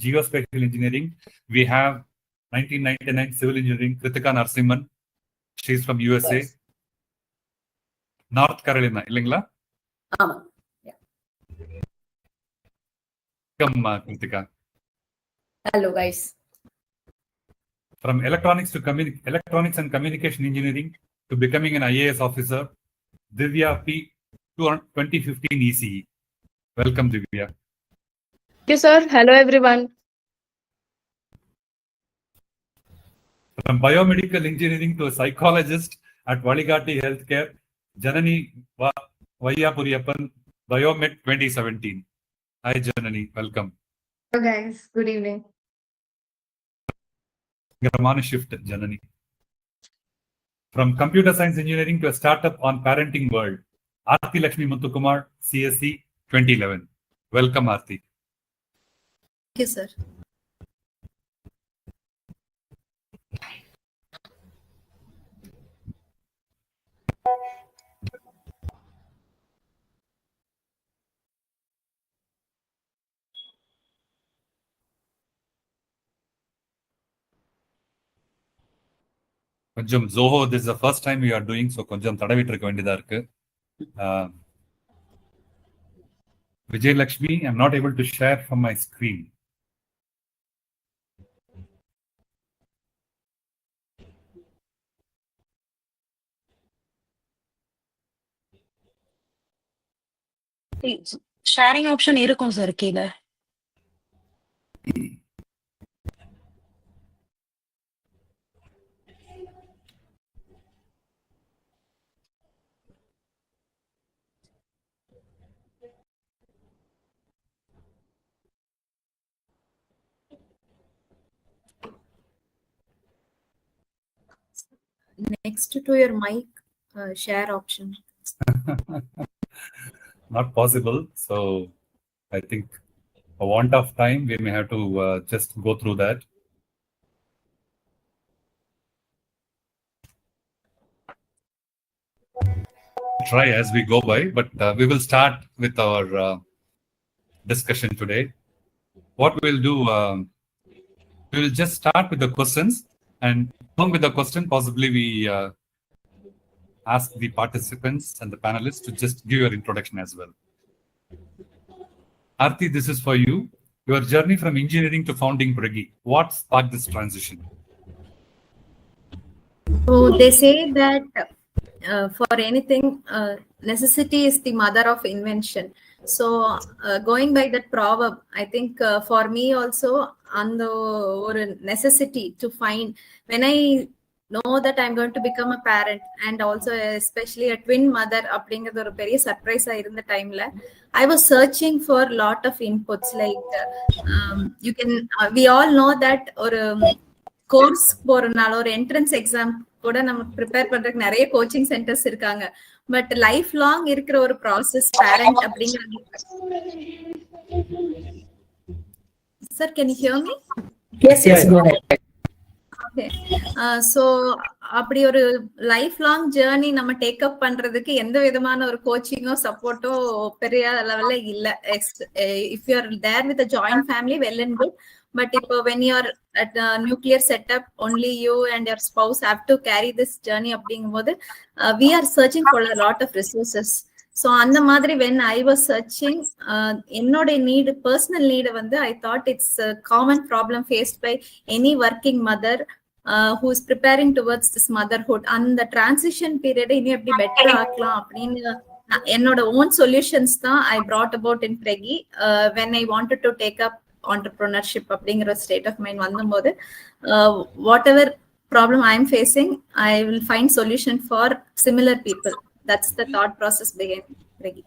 Geospatial Engineering, we have 1999 Civil Engineering, Kritika Narasimhan. She's from USA. Yes. North Carolina, illingla? Yeah. Come, Kritika. Hello, guys. From Electronics and Communication Engineering to becoming an IAS officer, Divya P. 2015 ECE. Welcome, Divya. Thank you, sir. Hello, everyone. From Biomedical Engineering to a psychologist at Valigati Healthcare, Janani Vayapuriyappan, Biomed 2017. Hi, Janani. Welcome. Hello, guys. Good evening. Gramana shift, Janani. From Computer Science Engineering to a startup on parenting world, Aarti Lakshmi Muthukumar, CSC 2011. Welcome, Aarti. Thank you, sir. Konjam Zoho, this is the first time we are doing, so konjam tadavitirukka vendiyadha irukku. Vijay Lakshmi, I'm not able to share from my screen. Sharing option இருக்கும் sir கீழ. Next to your mic, share option. Not possible. So I think for want of time, we may have to just go through that. Try as we go by, but we will start with our discussion today. What we'll do, we will just start with the questions, and along with the question, possibly we ask the participants and the panelists to just give your introduction as well. Aarti, this is for you. Your journey from engineering to founding Bregi. What sparked this transition? So they say that for anything, necessity is the mother of invention. So going by that proverb, I think for me also, on the or necessity to find, when I know that I'm going to become a parent and also especially a twin mother, அப்படிங்கிறது ஒரு பெரிய சர்ப்ரைஸா இருந்த டைம்ல I was searching for a lot of inputs like you can we all know that ஒரு course போறனால ஒரு entrance exam கூட நம்ம ப்ரிப்பேர் பண்றதுக்கு நிறைய கோச்சிங் சென்டர்ஸ் இருக்காங்க. பட் லைஃப் லாங் இருக்கிற ஒரு ப்ராசஸ் பேரண்ட் அப்படிங்கிறது. Sir, can you hear me? Yes, go ahead. Okay. So அப்படி ஒரு லைஃப் லாங் ஜேர்னி நம்ம டேக் அப் பண்றதுக்கு எந்த விதமான ஒரு கோச்சிங்கோ சப்போர்ட்டோ பெரிய லெவல்ல இல்ல. If you are there with a joint family, well and good. But if when you are at a nuclear setup, only you and your spouse have to carry this journey அப்படிங்கும்போது we are searching for a lot of resources. So அந்த மாதிரி when I was searching, என்னோட need, personal need வந்து I thought it's a common problem faced by any working mother who is preparing towards this motherhood. அந்த transition period இனி எப்படி better ஆக்கலாம் அப்படின்னு என்னோட own solutions தான் I brought about in Bregi when I wanted to take up entrepreneurship அப்படிங்கிற state of mind வந்தபோது whatever problem I'm facing, I will find solution for similar people. That's the thought process behind Bregi.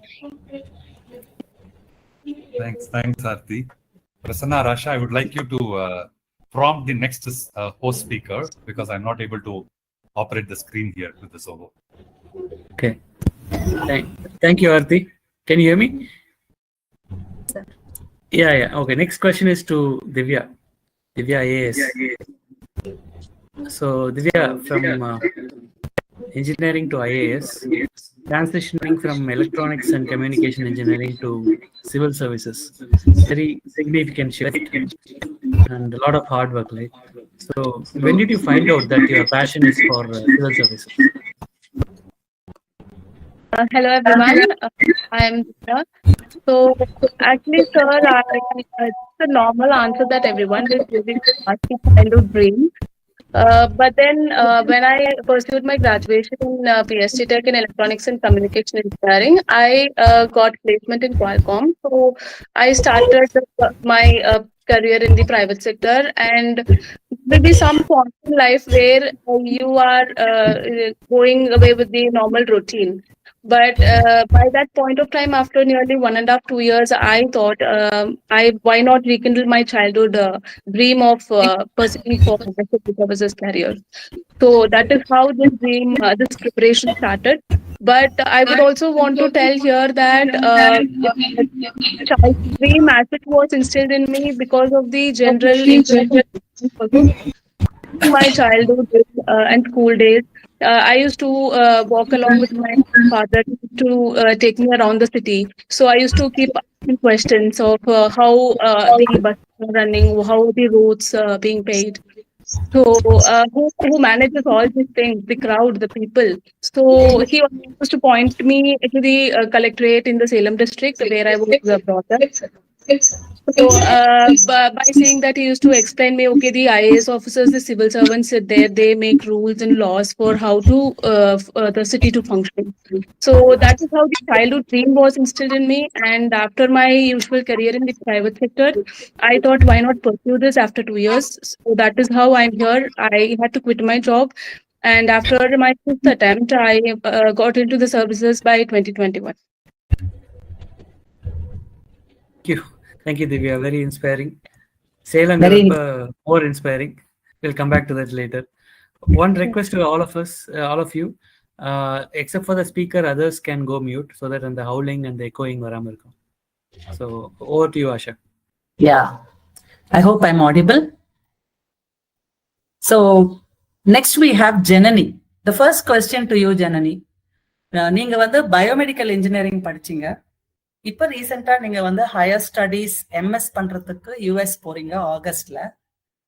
Thanks, Aarti. Prasanna, Rasha, I would like you to prompt the next host speaker because I'm not able to operate the screen here with the Zoho. Okay. Thank you, Aarti. Can you hear me? Sir. Yeah. Okay. Next question is to Divya. Divya IAS. So Divya, from engineering to IAS, transitioning from electronics and communication engineering to civil services. Very significant shift and a lot of hard work, right? So when did you find out that your passion is for civil services? Hello, everyone. I am Dina. So, actually, sir, it's a normal answer that everyone will give in childhood dream. But then, when I pursued my graduation in PhD Tech in Electronics and Communication Engineering, I got placement in Qualcomm. So, I started my career in the private sector, and maybe some point in life where you are going away with the normal routine. But by that point of time, after nearly 1.5 to 2 years, I thought, why not rekindle my childhood dream of pursuing for civil services career. So that is how this dream, this preparation started. But I would also want to tell here that child dream as it was instilled in me because of the general interest my childhood and school days. I used to walk along with my father to take me around the city. So I used to keep asking questions of how the buses are running, how the roads being paid. So who manages all these things, the crowd, the people. So he also used to point me to the collectorate in the Salem district where I was brought up. So, by saying that, he used to explain me, okay, the IAS officers, the civil servants sit there, they make rules and laws for how to the city to function. So that is how the childhood dream was instilled in me. And after my usual career in the private sector, I thought, why not pursue this after 2 years? So that is how I'm here. I had to quit my job. And after my fifth attempt, I got into the services by 2021. Thank you, Divya. Very inspiring. Salem more inspiring. We'll come back to that later. One request to all of us, all of you, except for the speaker, others can go mute so that the howling and the echoing varamal irukkum. So over to you, Asha. Yeah, I hope I'm audible. So next we have Janani. The first question to you, Janani. நீங்க வந்து biomedical engineering படிச்சீங்க. இப்போ ரீசெண்டா நீங்க வந்து higher studies MS பண்றதுக்கு US போறீங்க ஆகஸ்ட்ல.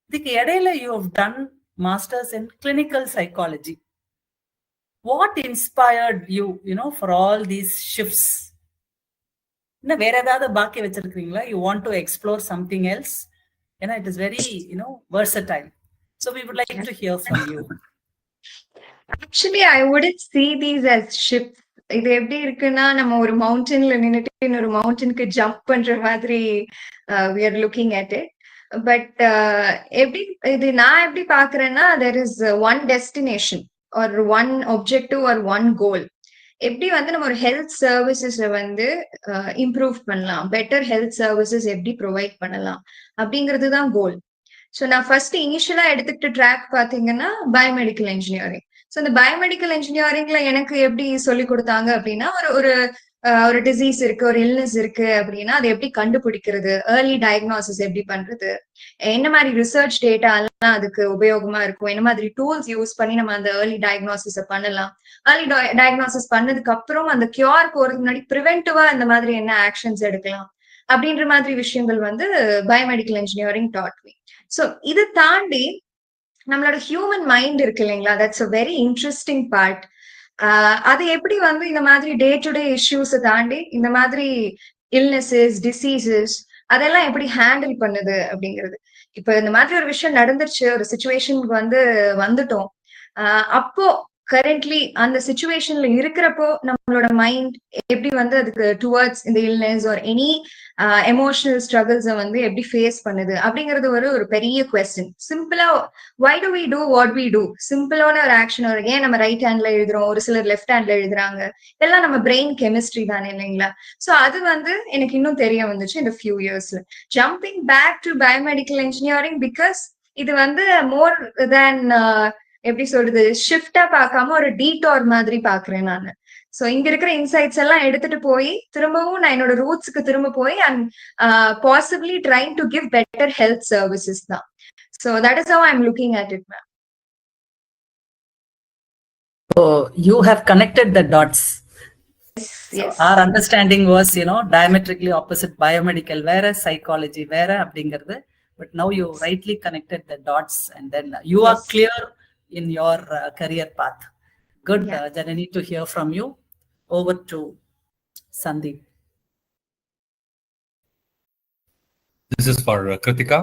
இதுக்கு இடையில you have done masters in clinical psychology. What inspired you you know for all these shifts? இன்னும் வேற ஏதாவது பாக்கி வச்சிருக்கீங்களா? You want to explore something else? ஏன்னா it is very versatile. So we would like to hear from you. Actually, I wouldn't see these as shifts. இது எப்படி இருக்குன்னா, நம்ம ஒரு மவுண்டன்ல நின்னுட்டு இன்னொரு மவுண்டனுக்கு ஜம்ப் பண்ற மாதிரி we are looking at it. But எப்படி இது நான் எப்படி பாக்குறேன்னா, there is one destination or one objective or one goal. எப்படி வந்து நம்ம ஒரு ஹெல்த் சர்வீசஸ் வந்து இம்ப்ரூவ் பண்ணலாம், பெட்டர் ஹெல்த் சர்வீசஸ் எப்படி ப்ரொவைட் பண்ணலாம் அப்படிங்கிறது தான் கோல். ஸோ நான் ஃபர்ஸ்ட் இனிஷியலா எடுத்துக்கிட்ட ட்ராக் பாத்தீங்கன்னா பயோமெடிக்கல் இன்ஜினியரிங். ஸோ இந்த பயோமெடிக்கல் இன்ஜினியரிங்ல எனக்கு எப்படி சொல்லி கொடுத்தாங்க அப்படின்னா, ஒரு டிசீஸ் இருக்கு, ஒரு இல்னஸ் இருக்கு அப்படின்னா அதை எப்படி கண்டுபிடிக்கிறது, ஏர்லி டயக்னாசிஸ் எப்படி பண்றது, என்ன மாதிரி ரிசர்ச் டேட்டா எல்லாம் அதுக்கு உபயோகமா இருக்கும், என்ன மாதிரி டூல்ஸ் யூஸ் பண்ணி நம்ம அந்த ஏர்லி டயக்னாசிஸ் பண்ணலாம், ஏர்லி டயக்னாசிஸ் பண்ணதுக்கு அப்புறம் அந்த கியூர் போறதுக்கு முன்னாடி ப்ரிவென்டிவா இந்த மாதிரி என்ன ஆக்ஷன்ஸ் எடுக்கலாம் அப்படின்ற மாதிரி விஷயங்கள் வந்து biomedical engineering dot me. So இது தாண்டி நம்மளோட ஹியூமன் மைண்ட் இருக்கு இல்லைங்களா, that's a very interesting part. அது எப்படி வந்து இந்த மாதிரி டே டு டே இஷ்யூஸை தாண்டி இந்த மாதிரி இல்னஸஸ், டிசீசஸ் அதெல்லாம் எப்படி ஹேண்டில் பண்ணுது அப்படிங்கிறது. இப்ப இந்த மாதிரி ஒரு விஷயம் நடந்துருச்சு, ஒரு சுச்சுவேஷனுக்கு வந்துட்டோம். அப்போ கரண்ட்லி அந்த சுச்சுவேஷன்ல இருக்கிறப்போ நம்மளோட மைண்ட் எப்படி வந்து அதுக்கு டுவர்ட்ஸ் இந்த இல்னஸ் ஆர் எனி எமோஷனல் ஸ்ட்ரகிள்ஸை வந்து எப்படி ஃபேஸ் பண்ணுது அப்படிங்கிறது ஒரு பெரிய கொஸ்டின். சிம்பிளா why do we do what we do, சிம்பிளான ஒரு ஆக்ஷன். ஏன் நம்ம ரைட் ஹேண்ட்ல எழுதுறோம், ஒரு சிலர் லெஃப்ட் ஹேண்ட்ல எழுதுறாங்க, எல்லாம் நம்ம பிரெயின் கெமிஸ்ட்ரி தானே இல்லைங்களா. ஸோ அது வந்து எனக்கு இன்னும் தெரிய வந்துச்சு இந்த ஃபியூ இயர்ஸ்ல. Jumping back to biomedical engineering because இது வந்து மோர் தேன் எப்படி சொல்றது, ஷிஃப்டா பார்க்காம ஒரு டீடார் மாதிரி பாக்குறேன் நான். சோ இங்க இருக்கிற இன்சைட்ஸ் எல்லாம் எடுத்துட்டு போய் திரும்பவும் நான் என்னோட ரூட்ஸ்க்கு திரும்ப போய் and possibly trying to give better health services தான். So that is how I am looking at it ma'am. So you have connected the dots. Yes. Our understanding was, diametrically opposite biomedical, where psychology, where abdingarthu. But now you rightly connected the dots, and then you are Yes. clear in your career path. Good, Yeah. Janani, to hear from you. Over to Sandeep. This is for Kritika.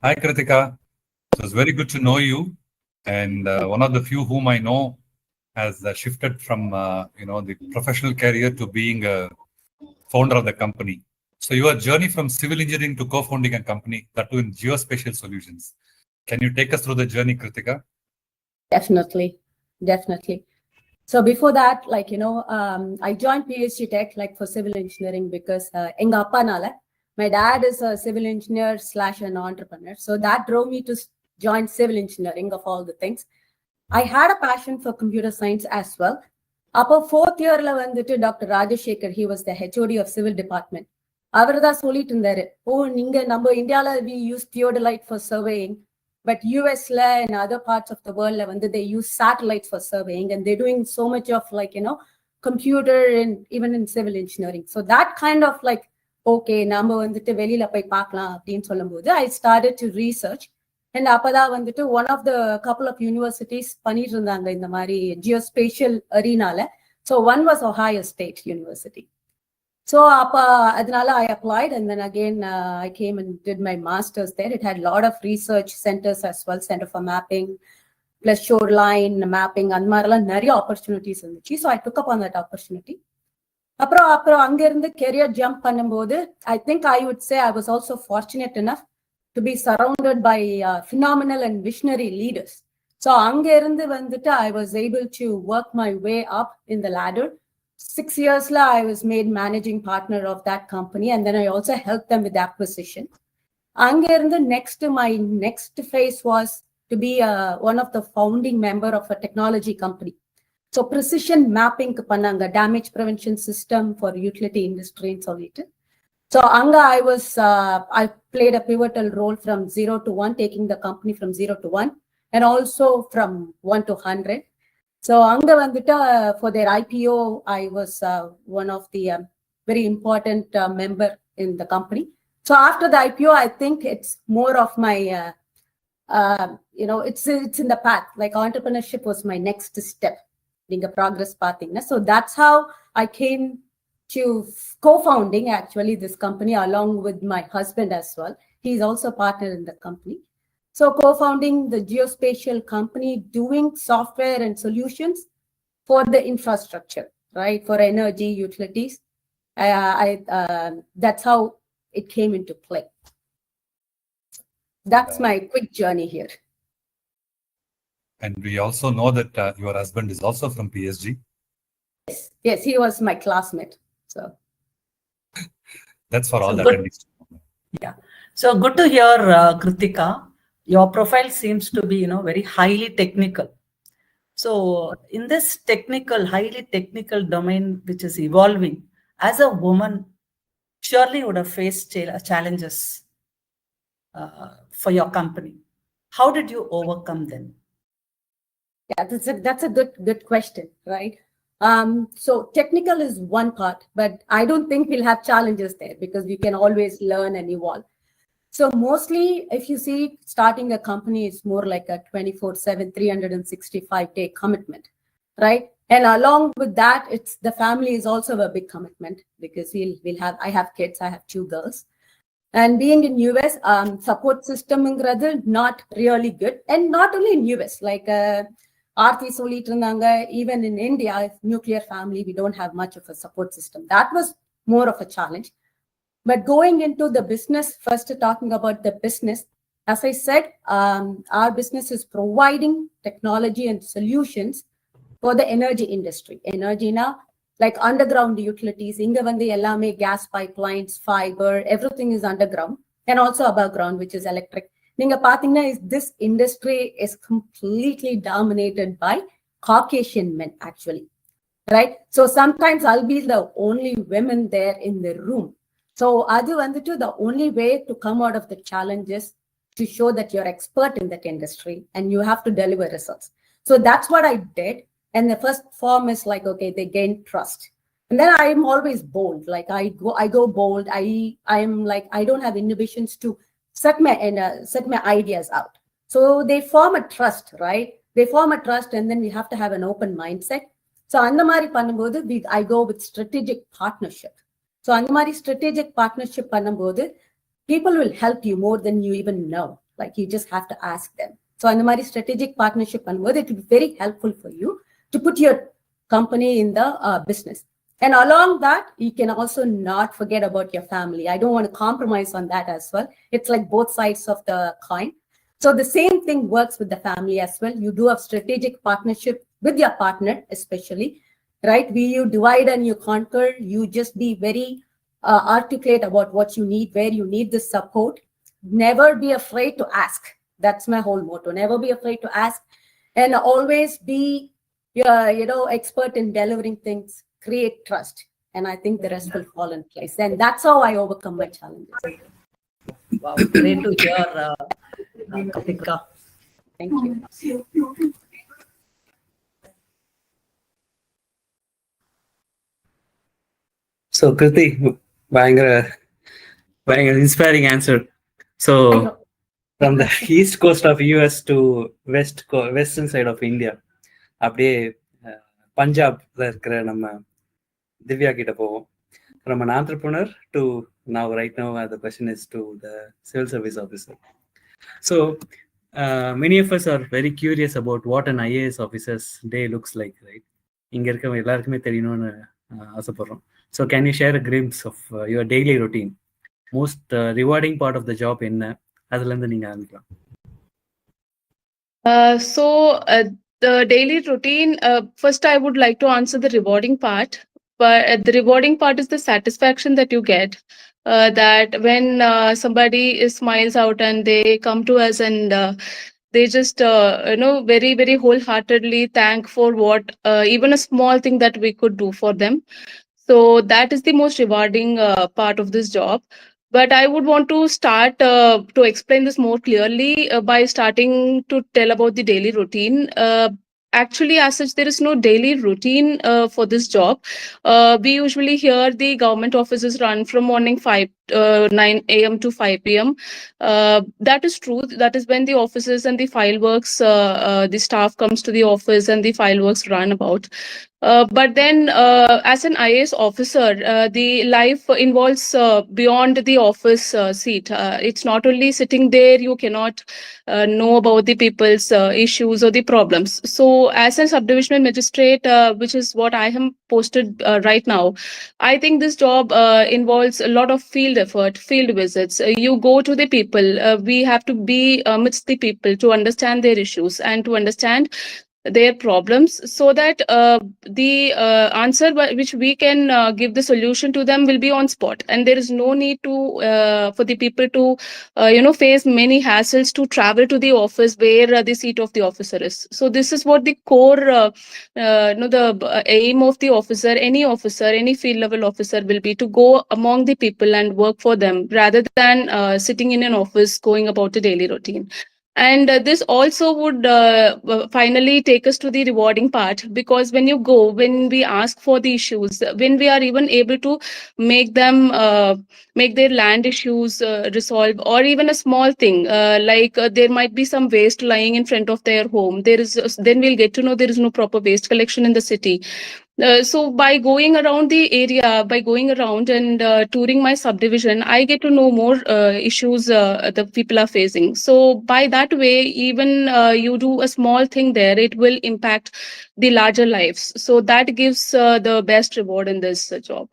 Hi, Kritika. So it's very good to know you. And one of the few whom I know has shifted from, the professional career to being a founder of the company. So your journey from civil engineering to co-founding a company, that too in geospatial solutions. Can you take us through the journey, Kritika? Definitely. So before that, I joined PSG Tech for civil engineering because enga appa nala, my dad is a civil engineer / an entrepreneur. So that drove me to join civil engineering of all the things. I had a passion for computer science as well. Upper 4th year la vandittu Dr. Rajashekar, he was the HOD of civil department. Avarda solittu irundaru, ninga நம்ம இந்தியால we use theodolite for surveying. But US and other parts of the world, they use satellites for surveying, and they're doing so much of computer and even in civil engineering. So that kind of okay, நம்ம வந்துட்டு வெளியில போய் பார்க்கலாம் அப்படின்னு சொல்லும்போது I started to research. And அப்பதான் வந்துட்டு one of the couple of universities பண்ணிட்டு இருந்தாங்க இந்த மாதிரி geospatial arenaல. So one was Ohio State University. So adnala I applied, and then again I came and did my master's there. It had a lot of research centers as well, Center for Mapping, plus shoreline mapping, and nariya opportunities irundhuchu. So I took up on that opportunity. Apro anga irundhu career jump பண்ணும்போது I think I would say I was also fortunate enough to be surrounded by phenomenal and visionary leaders. So anga irundhu vandittu I was able to work my way up in the ladder. 6 years la I was made managing partner of that company, and then I also helped them with the acquisition. Anga irundhu my next phase was to be one of the founding member of a technology company. So precision mapping pannanga, damage prevention system for utility industry and solittu. So anga I played a pivotal role from 0 to 1, taking the company from 0 to 1, and also from 1 to 100. So anga vandita for their IPO, I was one of the very important member in the company. So after the IPO, I think it's more of my, it's in the path. Like entrepreneurship was my next step in the progress pathing. So that's how I came to co-founding actually this company along with my husband as well. He's also a partner in the company. So co-founding the geospatial company, doing software and solutions for the infrastructure, right? For energy utilities. That's how it came into play. That's my quick journey here. And we also know that your husband is also from PSG. Yes, he was my classmate. So that's for all the attendees. Yeah. So good to hear, Kritika. Your profile seems to be, very highly technical. So in this highly technical domain, which is evolving, as a woman, surely you would have faced challenges for your company. How did you overcome them? Yeah, that's a good question, right? So technical is one part, but I don't think we'll have challenges there because we can always learn and evolve. So mostly, if you see, starting a company is more like a 24/7, 365-day commitment, right? And along with that, it's the family is also a big commitment because I have kids, I have 2 girls. And being in US, support system not really good. And not only in US, like Aarthi solittu irundanga, even in India, nuclear family, we don't have much of a support system. That was more of a challenge. But going into the business, first talking about the business, as I said, our business is providing technology and solutions for the energy industry. Energy na, like underground utilities, inga vande ellame gas pipelines, fiber, everything is underground, and also above ground, which is electric. Ninga pathina is this industry is completely dominated by Caucasian men, actually, right? So sometimes I'll be the only women there in the room. So adu vandu the only way to come out of the challenges to show that you're expert in that industry and you have to deliver results. So that's what I did. And the first form is like, okay, they gain trust. And then I am always bold. Like I go bold. I am like, I don't have inhibitions to set my ideas out. So they form a trust, right? They form a trust, and then we have to have an open mindset. So அந்த மாதிரி பண்ணும்போது I go with strategic partnership. So அந்த மாதிரி strategic partnership பண்ணும்போது people will help you more than you even know. Like you just have to ask them. So அந்த மாதிரி strategic partnership பண்ணும்போது it will be very helpful for you to put your company in the business. And along that, you can also not forget about your family. I don't want to compromise on that as well. It's like both sides of the coin. So the same thing works with the family as well. You do have strategic partnership with your partner, especially, right? You divide and you conquer. You just be very articulate about what you need, where you need the support. Never be afraid to ask. That's my whole motto. Never be afraid to ask, and always be, expert in delivering things. Create trust, and I think the rest will fall in place. And that's how I overcome my challenges. Wow, great to hear, Katika. Thank you. So Kriti, பயங்கர inspiring answer. So from the east coast of US to western side of India, அப்படியே பஞ்சாப்ல இருக்கிற நம்ம திவ்யா கிட்ட போவோம். From an entrepreneur to now, right now, the question is to the civil service officer. So many of us are very curious about what an IAS officer's day looks like, right? இங்க இருக்க எல்லாருக்குமே தெரியணும்னு ஆசைப்படுறோம். So can you share a glimpse of your daily routine? Most rewarding part of the job என்ன? அதுல இருந்து நீங்க ஆரம்பிக்கலாம். The daily routine, first I would like to answer the rewarding part. But the rewarding part is the satisfaction that you get, that when somebody smiles out and they come to us and they just very, very wholeheartedly thank for what even a small thing that we could do for them. So that is the most rewarding part of this job. But I would want to start to explain this more clearly by starting to tell about the daily routine. Actually, as such, there is no daily routine for this job. We usually hear the government offices run from morning 9 a.m. to 5 p.m. That is true. That is when the offices and the file works, the staff comes to the office and the file works run about. But then, as an IAS officer, the life involves beyond the office seat. It's not only sitting there, you cannot know about the people's issues or the problems. So as a subdivisional magistrate, which is what I am posted right now, I think this job involves a lot of field effort, field visits. You go to the people. We have to be amidst the people to understand their issues and to understand their problems, so that the answer which we can give the solution to them will be on spot, and there is no need to for the people to face many hassles to travel to the office where the seat of the officer is. So this is what the core the aim of the officer, any field level officer, will be to go among the people and work for them, rather than sitting in an office going about a daily routine. And this also would finally take us to the rewarding part, because when we ask for the issues, when we are even able to make them make their land issues resolve, or even a small thing like there might be some waste lying in front of their home, then we'll get to know there is no proper waste collection in the city. So by going around the area, by going around and touring my subdivision, I get to know more issues the people are facing. So by that way, even you do a small thing there, it will impact the larger lives. So that gives the best reward in this job.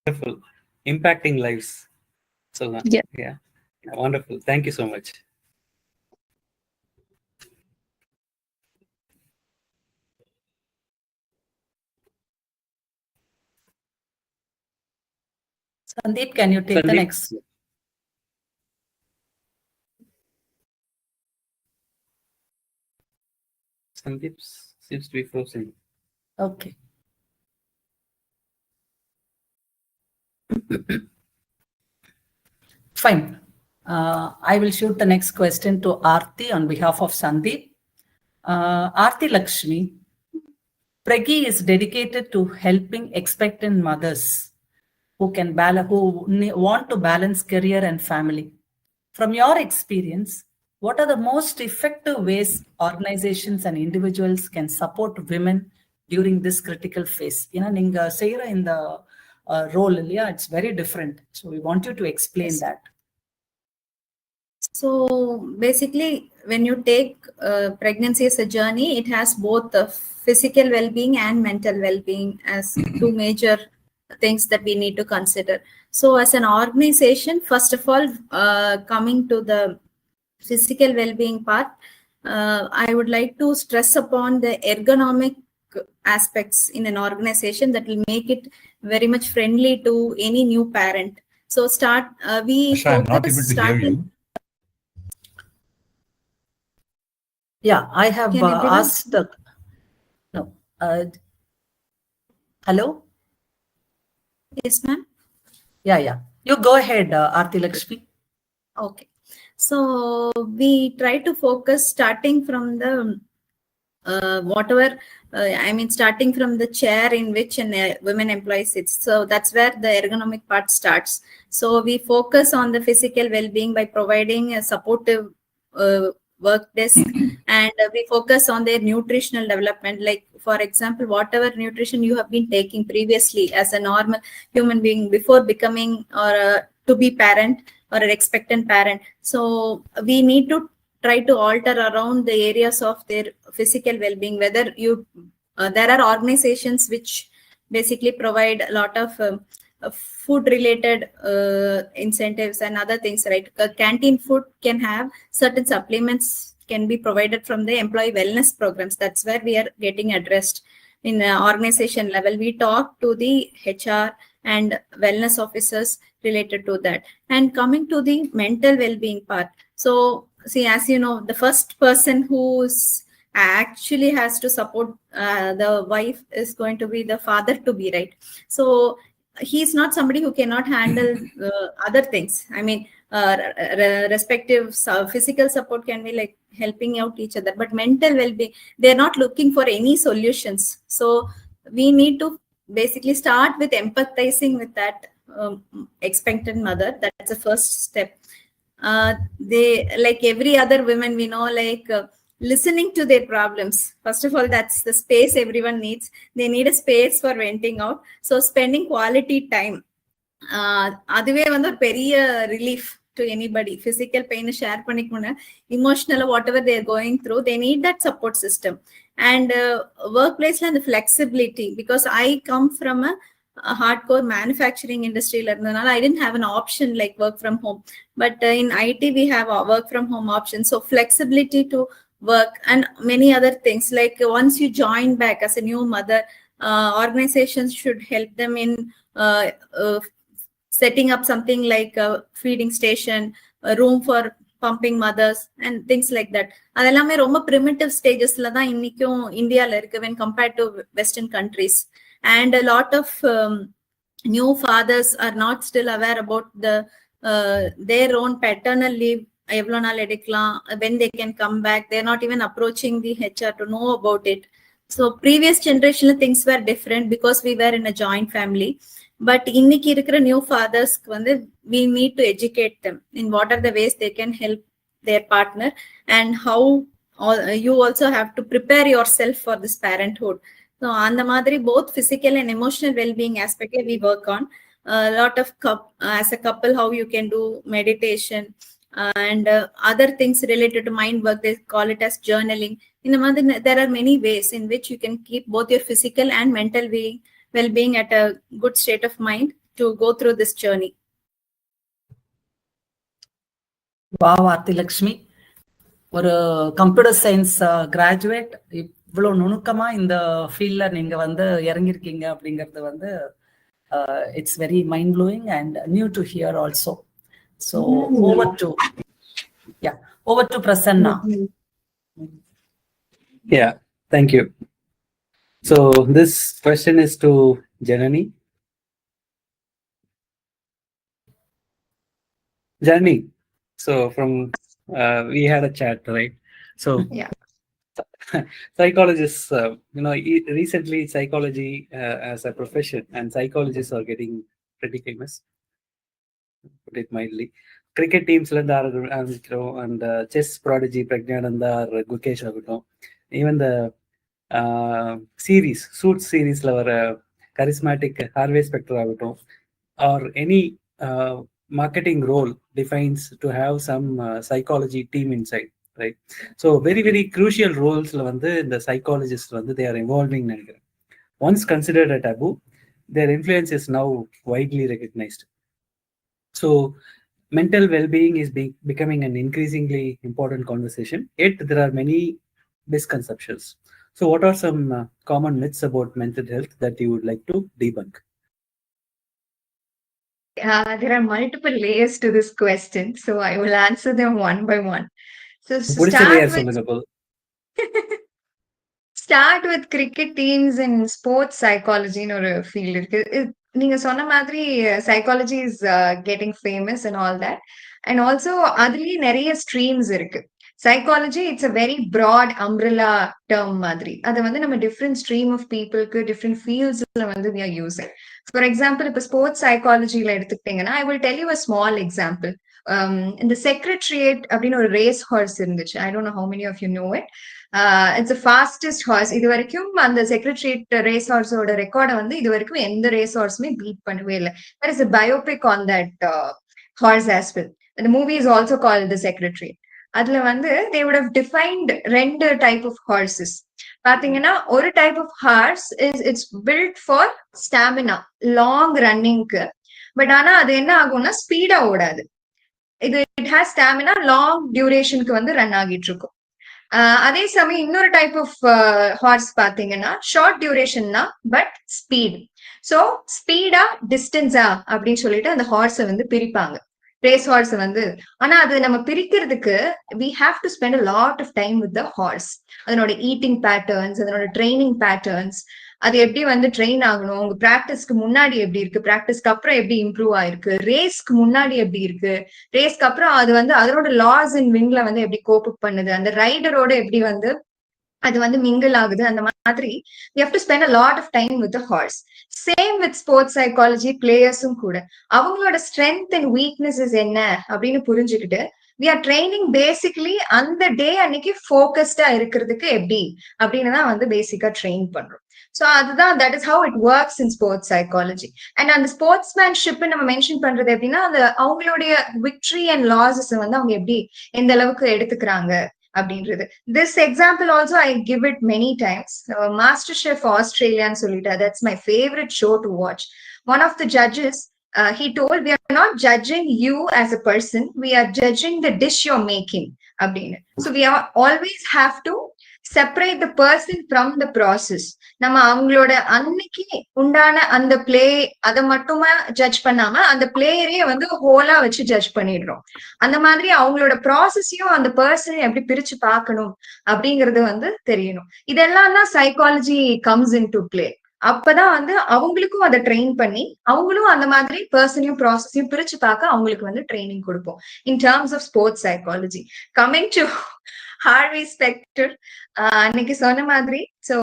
Wonderful. Impacting lives. So yeah, wonderful. Thank you so much. Sandeep, can you take the next? Sandeep seems to be frozen. Okay. Fine. I will shoot the next question to Aarti on behalf of Sandeep. Aarti Lakshmi, Pragi is dedicated to helping expectant mothers who want to balance career and family. From your experience, what are the most effective ways organizations and individuals can support women during this critical phase? Ninga Seira in the role, it's very different. So we want you to explain that. So basically, when you take pregnancy as a journey, it has both the physical well-being and mental well-being as two major things that we need to consider. So as an organization, first of all, coming to the physical well-being part, I would like to stress upon the ergonomic aspects in an organization that will make it very much friendly to any new parent. So I'm not able to hear you. Yeah, I have asked. No. Hello? Yes, ma'am. Yeah. You go ahead, Aarti Lakshmi. Okay. So we try to focus starting from the starting from the chair in which a women employee sits. So that's where the ergonomic part starts. So we focus on the physical well-being by providing a supportive work desk, and we focus on their nutritional development. Like, for example, whatever nutrition you have been taking previously as a normal human being before becoming or to be parent or an expectant parent. So we need to try to alter around the areas of their physical well-being. Whether there are organizations which basically provide a lot of food related incentives and other things, right? Canteen food can have certain supplements can be provided from the employee wellness programs. That's where we are getting addressed in organization level. We talk to the HR and wellness officers related to that. And coming to the mental well-being part, so see, as you know, the first person who's actually has to support the wife is going to be the father to be, right? So he's not somebody who cannot handle other things. I mean, respective physical support can be like helping out each other, but mental well-being, they're not looking for any solutions. So we need to basically start with empathizing with that expectant mother. That's the first step. They, like every other women we know, like listening to their problems. First of all, that's the space everyone needs. They need a space for venting out. So spending quality time, அதுவே வந்து ஒரு பெரிய relief to anybody. Physical pain share பண்ணிக்கணும், emotional whatever they are going through, they need that support system. And workplace and the flexibility, because I come from a hardcore manufacturing industry, I didn't have an option like work from home, but in IT we have a work from home option. So flexibility to work and many other things, like once you join back as a new mother, organizations should help them in setting up something like a feeding station, a room for pumping mothers and things like that. அதெல்லாமே ரொம்ப primitive stagesல தான் இன்னைக்கும் இந்தியால இருக்கு when compared to Western countries. And a lot of new fathers are not still aware about their own paternal leave, எவ்வளவு நாள் எடுக்கலாம், when they can come back. They're not even approaching the HR to know about it. So previous generation things were different because we were in a joint family. But இன்னைக்கு இருக்கிற new fathers வந்து we need to educate them in what are the ways they can help their partner, and how you also have to prepare yourself for this parenthood. So அந்த மாதிரி both physical and emotional well-being aspect we work on. A lot of as a couple, how you can do meditation and other things related to mind work. They call it as journaling. In the மாதிரி there are many ways in which you can keep both your physical and mental well-being at a good state of mind to go through this journey. Wow, Aarti Lakshmi, ஒரு computer science graduate இவ்வளவு நுணுக்கமா இந்த ஃபீல்ட்ல நீங்க வந்து இறங்கிருக்கீங்க அப்படிங்கிறது வந்து it's very mind blowing and new to hear also. So over to Prasanna. Yeah, thank you. So this question is to Janani. Janani, so from we had a chat, right? So Yeah. Psychologists, recently psychology as a profession and psychologists are getting pretty famous, put it mildly. Cricket teams and chess prodigy Pragyananda or Gukesh agutom, even the Suits series lover charismatic Harvey Specter agutom, or any marketing role defines to have some psychology team inside, right? So very very crucial roles the psychologists they are evolving. Once considered a taboo, their influence is now widely recognized. So mental well-being is becoming an increasingly important conversation, yet there are many misconceptions. So what are some common myths about mental health that you would like to debunk? There are multiple layers to this question, so I will answer them one by one. So start with cricket teams and sports psychology in ஒரு field இருக்கு. நீங்க சொன்ன மாதிரி psychology is getting famous and all that, and also அதுலயே நிறைய streams இருக்கு. Psychology, it's a very broad umbrella term மாதிரி. அது நம்ம different stream of peopleக்கு different fields we are using. For example, இப்ப sports psychology எடுத்துக்கிட்டீங்கன்னா, I will tell you a small example. In the Secretariat அப்படின்னு ஒரு race horse இருந்துச்சு. I don't know how many of you know it. It's the fastest horse. இது வரைக்கும் அந்த Secretariat race horse ஓட ரெக்கார்டை இது வரைக்கும் எந்த race horse-மே beat பண்ணவே இல்லை. There is a biopic on that horse as well. The movie is also called The Secretariat. அதுல they would have defined ரெண்டு type of horses. பாத்தீங்கன்னா ஒரு type of horse is it's built for stamina, long running-க்கு. But ஆனா அது என்ன ஆகும்னா speedo ஓடாது. இது it has stamina, long duration-க்கு ரன் ஆகிட்டு இருக்கும். அதே சமயம் இன்னொரு டைப் ஆஃப் ஹார்ஸ் பாத்தீங்கன்னா ஷார்ட் டியூரேஷன் தான், பட் ஸ்பீட். சோ ஸ்பீடா டிஸ்டன்ஸா அப்படின்னு சொல்லிட்டு அந்த ஹார்ஸை பிரிப்பாங்க, ரேஸ் ஹார்ஸ் ஆனா அது நம்ம பிரிக்கிறதுக்கு we have to spend a lot of time with the horse. அதனோட ஈட்டிங் பேட்டர்ன்ஸ், அதனோட ட்ரைனிங் பேட்டர்ன்ஸ், அது எப்படி ட்ரெயின் ஆகணும், உங்க பிராக்டிஸ்க்கு முன்னாடி எப்படி இருக்கு, பிராக்டிஸ்க்கு அப்புறம் எப்படி இம்ப்ரூவ் ஆயிருக்கு, ரேஸ்க்கு முன்னாடி எப்படி இருக்கு, ரேஸ்க்கு அப்புறம் அது அதனோட லாஸ் அண்ட் வின்ல எப்படி கோப் அப் பண்ணுது, அந்த ரைடரோட எப்படி அது மிங்கிள் ஆகுது, அந்த மாதிரி we have to spend a lot of time with the horse. Same with sports psychology, players-ம் கூட அவங்களோட strength and weaknesses என்ன அப்படின்னு புரிஞ்சுக்கிட்டு we are training basically அந்த டே அன்னைக்கு ஃபோக்கஸ்டா இருக்கிறதுக்கு எப்படி அப்படின்னு தான் பேசிக்கா ட்ரெயின் பண்றோம். So அதுதான், that is how it works in sports psychology. And அந்த sportsmanship நம்ம மென்ஷன் பண்றது எப்படின்னா அந்த அவங்களுடைய victory and losses அவங்க எப்படி எந்த அளவுக்கு எடுத்துக்கிறாங்க அப்படின்றது. This example also I give it many times. MasterChef Australia ன்னு சொல்லிட்டு, that's my favorite show to watch. One of the judges, he told, we are not judging you as a person, we are judging the dish you're making அப்படின்னு. So we always have to separate the person from the process. நம்ம அவங்களோட அன்னைக்கு உண்டான அந்த play அதை மட்டுமா judge பண்ணாம அந்த பிளேயரே ஹோலா வச்சு ஜட்ஜ் பண்ணிடுறோம். அந்த மாதிரி அவங்களோட ப்ராசஸையும் அந்த பர்சனை எப்படி பிரிச்சு பார்க்கணும் அப்படிங்கறது தெரியணும். இதெல்லாம் தான் psychology comes in to play. அப்பதான் அவங்களுக்கும் அதை ட்ரெயின் பண்ணி அவங்களும் அந்த மாதிரி பர்சனையும் ப்ராசஸையும் பிரிச்சு பார்க்க அவங்களுக்கு ட்ரைனிங் கொடுப்போம் in terms of sports psychology. Coming to Harvey Specter, அன்னைக்கு சொன்ன மாதிரி, so